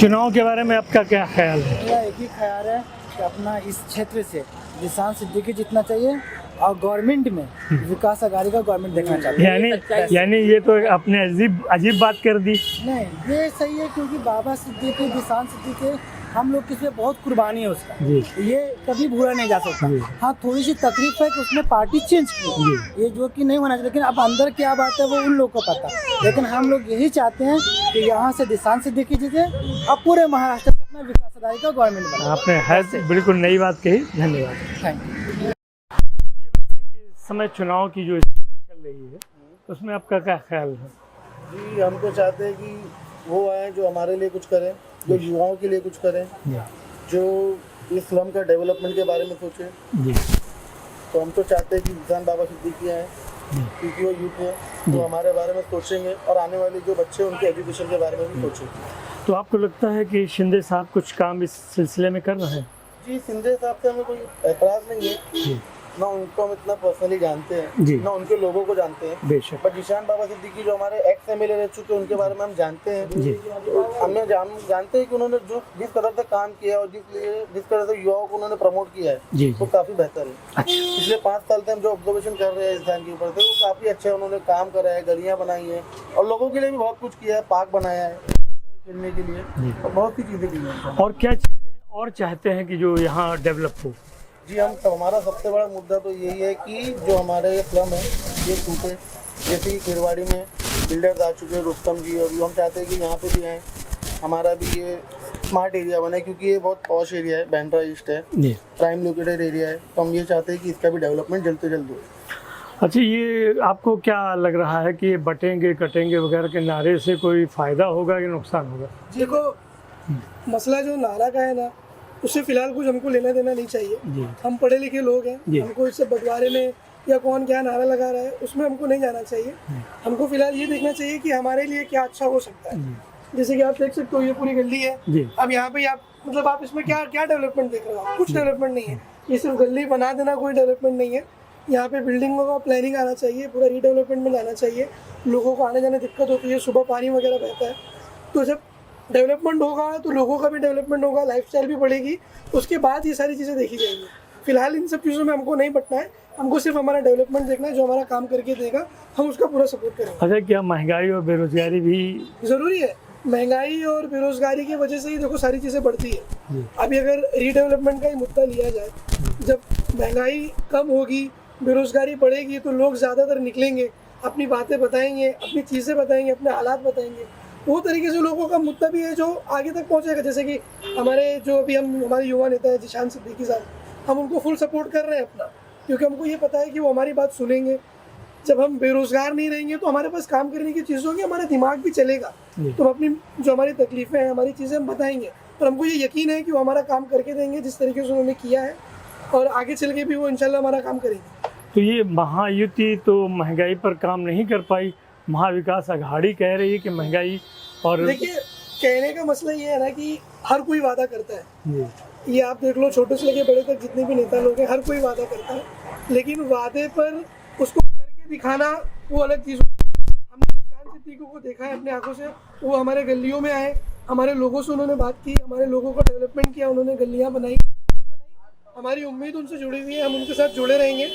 चुनाव के बारे में आपका क्या ख्याल है? मेरा एक ही ख्याल है कि अपना इस क्षेत्र से जिशान सिद्दीकी जीतना चाहिए और गवर्नमेंट में विकास अघाड़ी का गवर्नमेंट देखना चाहिए। यानी ये तो आपने अजीब बात कर दी। नहीं, ये सही है क्योंकि बाबा सिद्दीकी, जिशान सिद्दीकी, हम लोग किसी बहुत कुर्बानी है उसका, ये कभी भूला नहीं जा सकता। हाँ, थोड़ी सी तकलीफ है कि उसने पार्टी चेंज की, ये जो कि नहीं होना चाहिए, लेकिन अब अंदर क्या बात है वो उन लोग को पता। लेकिन हम लोग यही चाहते हैं कि यहाँ से जिशान सिद्दीकी जीते और पूरे महाराष्ट्र से अपना विकास अघाड़ी का गवर्नमेंट बने। आपने है बिल्कुल नई बात कही, धन्यवाद। Thank you. इस समय चुनाव की जो स्थिति चल रही है उसमें आपका क्या ख्याल है? जी, हम तो चाहते हैं कि वो आए जो हमारे लिए कुछ करें, जो युवाओं के लिए कुछ करें, जो इस स्लम का डेवलपमेंट के बारे में सोचें। तो हम तो चाहते हैं कि जिशान बाबा सिद्दीकी आए क्योंकि वो यूथ है, वो हमारे बारे में सोचेंगे और आने वाले जो बच्चे उनके एजुकेशन के बारे में भी सोचेंगे। तो आपको लगता है कि शिंदे साहब कुछ काम इस सिलसिले में कर रहे हैं? जी, शिंदे साहब से हमें कोई ऐतराज़ नहीं है, ना उनको हम इतना पर्सनली जानते हैं, ना उनके लोगों को जानते हैं। बेशक। पर जिशान बाबा सिद्दीकी जो हमारे एक्स MLA रह चुके हैं उनके बारे में हम जानते हैं। हमें जानते हैं कि उन्होंने जो जिस तरह से काम किया और जिस तरह से युवाओं को उन्होंने प्रमोट किया है वो काफ़ी बेहतर है। पिछले 5 साल से हम जो ऑब्जर्वेशन कर रहे हैं इंसान के ऊपर से वो काफ़ी अच्छा उन्होंने काम करा है, गलियाँ बनाई हैं और लोगों के लिए भी बहुत कुछ किया है, पार्क बनाया है खेलने के लिए और बहुत सी चीज़ें की हैं। और क्या चीज़ें और चाहते हैं कि जो यहाँ डेवलप हो? जी, हमारा सबसे बड़ा मुद्दा तो यही है कि जो हमारे ये स्लम है ये टूटे, जैसे कि खिरवाड़ी में बिल्डर्स आ चुके हैं, रुस्तम जी, और हम चाहते हैं कि यहाँ पे भी आए, हमारा भी ये स्मार्ट एरिया बने क्योंकि ये बहुत पॉश एरिया है, बैंड्रा ईस्ट है, प्राइम लोकेटेड एरिया है। तो हम ये चाहते हैं कि इसका भी डेवलपमेंट जल्द से जल्द हो। अच्छा, ये आपको क्या लग रहा है कि ये बटेंगे कटेंगे वगैरह के नारे से कोई फ़ायदा होगा या नुकसान होगा? देखो, मसला जो नारा का है ना, उससे फिलहाल कुछ हमको लेना देना नहीं चाहिए। हम पढ़े लिखे लोग हैं, हमको इससे बंटवारे में या कौन क्या नारा लगा रहा है उसमें हमको नहीं जाना चाहिए। हमको फिलहाल ये देखना चाहिए कि हमारे लिए क्या अच्छा हो सकता है। जैसे कि आप देख सकते हो ये पूरी गली है, अब यहाँ पे आप मतलब आप इसमें क्या क्या डेवलपमेंट देख रहे हो? कुछ डेवलपमेंट नहीं है। ये सिर्फ गली बना देना कोई डेवलपमेंट नहीं है। यहाँ पे बिल्डिंगों का प्लानिंग आना चाहिए, पूरा रीडेवलपमेंट में जाना चाहिए। लोगों को आने जाने दिक्कत होती है, सुबह पानी वगैरह बहता है। तो जब डेवलपमेंट होगा तो लोगों का भी डेवलपमेंट होगा, लाइफस्टाइल भी बढ़ेगी, उसके बाद ये सारी चीज़ें देखी जाएंगी। फिलहाल इन सब चीज़ों में हमको नहीं बटना है, हमको सिर्फ हमारा डेवलपमेंट देखना है। जो हमारा काम करके देगा हम उसका पूरा सपोर्ट करेंगे। अच्छा, क्या महंगाई और बेरोजगारी भी ज़रूरी है? महंगाई और बेरोजगारी की वजह से ही देखो सारी चीज़ें बढ़ती है। अभी अगर रीडेवलपमेंट का ही मुद्दा लिया जाए, जब महंगाई कम होगी, बेरोजगारी बढ़ेगी तो लोग ज़्यादातर निकलेंगे, अपनी बातें बताएंगे, अपनी चीज़ें बताएंगे, अपने हालात बताएंगे। वो तरीके से लोगों का मुद्दा भी है जो आगे तक पहुंचेगा। जैसे कि हमारे जो अभी हमारे युवा नेता है जिशान सिद्दीकी साहब, हम उनको फुल सपोर्ट कर रहे हैं अपना, क्योंकि हमको ये पता है कि वो हमारी बात सुनेंगे। जब हम बेरोजगार नहीं रहेंगे तो हमारे पास काम करने की चीज़ होगी, हमारा दिमाग भी चलेगा, तो हम अपनी जो हमारी तकलीफ़ें हैं, हमारी चीज़ें हम बताएंगे और हमको ये यकीन है कि वो हमारा काम करके देंगे जिस तरीके से उन्होंने किया है, और आगे चल के भी वो इंशाल्लाह हमारा काम करेंगे। तो ये महायुति तो महंगाई पर काम नहीं कर पाई, महाविकास अघाड़ी कह रही है कि महंगाई और देखिए, कहने का मसला ये है ना कि हर कोई वादा करता है। ये आप देख लो, छोटे से लेके बड़े तक जितने भी नेता लोग हैं, हर कोई वादा करता है, लेकिन वादे पर उसको करके खाना वो अलग चीज़ होती है। हमने जिशान सिद्दीकी को देखा है अपने आंखों से, वो हमारे गलियों में आए, हमारे लोगों से उन्होंने बात की, हमारे लोगों को डेवलपमेंट किया, उन्होंने गलियाँ बनाई, हमारी उम्मीद उनसे जुड़ी हुई है, हम उनके साथ जुड़े रहेंगे।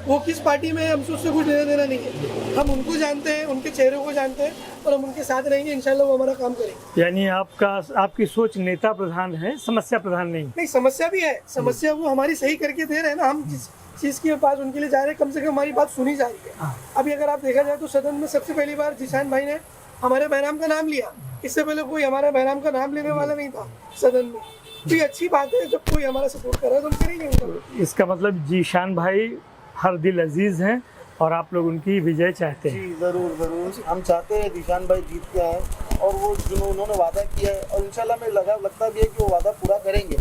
वो किस पार्टी में है हमसे उससे कुछ लेना देना नहीं है, हम उनको जानते हैं, उनके चेहरों को जानते हैं और हम उनके साथ रहेंगे, इंशाल्लाह वो हमारा काम करेंगे। यानी आपकी सोच नेता प्रधान है, समस्या प्रधान नहीं। समस्या भी है, समस्या वो हमारी सही करके दे रहे हैं ना, हम जिस चीज़ के पास उनके लिए जा रहे हैं कम से कम हमारी बात सुनी जा रही है। अभी अगर आप देखा जाए तो सदन में सबसे पहली बार जिशान भाई ने हमारे बहराम का नाम लिया, इससे पहले कोई हमारे बहराम का नाम लेने वाला नहीं था सदन में। तो ये अच्छी बात है, जब कोई हमारा सपोर्ट कर रहा है तो हम करेंगे उनका। इसका मतलब जिशान भाई हर दिल अजीज हैं और आप लोग उनकी विजय चाहते हैं। जी ज़रूर ज़रूर, हम चाहते हैं जिशान भाई जीत के आए और वो जो उन्होंने वादा किया है और इंशाल्लाह में लगता भी है कि वो वादा पूरा करेंगे।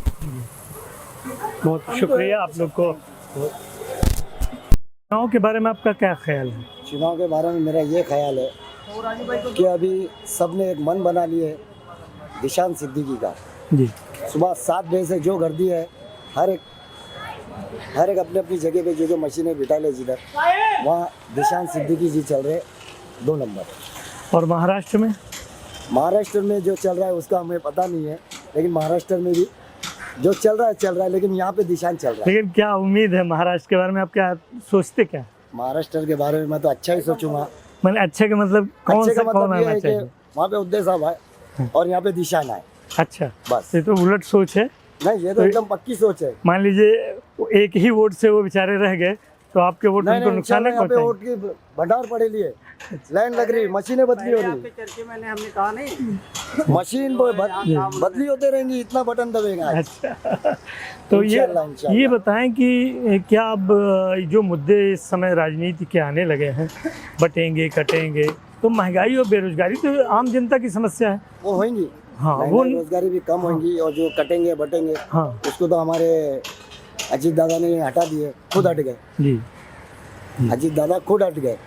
बहुत शुक्रिया आप लोग को। चुनाव के बारे में आपका क्या ख्याल है? चुनाव के बारे में मेरा ये ख्याल है कि अभी सबने एक मन बना लिए है जिशान सिद्दीकी का। जी, सुबह 7 बजे से जो गर्दी है, हर एक अपनी अपनी जगह पे जो मशीनें बिठा ले जिधर, वहाँ जिशान सिद्दीकी जी चल रहे 2 नंबर। और महाराष्ट्र में? महाराष्ट्र में जो चल रहा है उसका हमें पता नहीं है, लेकिन महाराष्ट्र में भी जो चल रहा है, लेकिन यहाँ पे जिशान चल रहा है। लेकिन क्या उम्मीद है महाराष्ट्र के बारे में, आप क्या सोचते? क्या महाराष्ट्र के बारे में मैं तो अच्छा ही सोचूंगा। मैंने अच्छे का मतलब कौन आना चाहिए? वहाँ पे उद्देश्य साहब है और यहाँ पे जिशान है। अच्छा, बस ये तो उलट सोच है। नहीं, ये तो एकदम पक्की सोच है। मान लीजिए एक ही वोट से वो बेचारे रह गए तो आपके वोट उनको नुकसान नहीं पहुंचाएंगे? वोट की भंडार पड़े लिए, लाइन लग रही, मशीनें बदली हो रही। चर्चे मैंने हमने कहा नहीं, मशीन बदली होते रहेंगी, इतना बटन दबेगा। अच्छा, तो ये बताएं कि क्या अब जो मुद्दे इस समय राजनीति के आने लगे हैं, बटेंगे कटेंगे, तो महंगाई और बेरोजगारी तो आम जनता की समस्या है, वो होंगी। हाँ, वो बेरोजगारी भी कम होंगी और जो कटेंगे बटेंगे, हाँ, उसको तो हमारे अजीत दादा ने हटा दिए, खुद हट गए जी। अजीत दादा खुद हट गए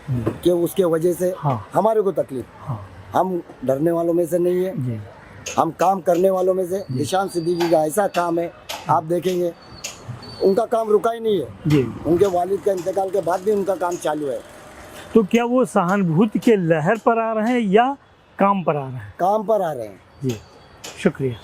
कि उसके वजह से हमारे को तकलीफ। हम डरने वालों में से नहीं है, हम काम करने वालों में से। जिशान सिद्दीकी का ऐसा काम है, आप देखेंगे उनका काम रुका ही नहीं है जी। उनके वालिद का इंतकाल के बाद भी उनका काम चालू है। तो क्या वो सहानुभूति के लहर पर आ रहे हैं या काम पर आ रहे हैं? काम पर आ रहे हैं जी, शुक्रिया।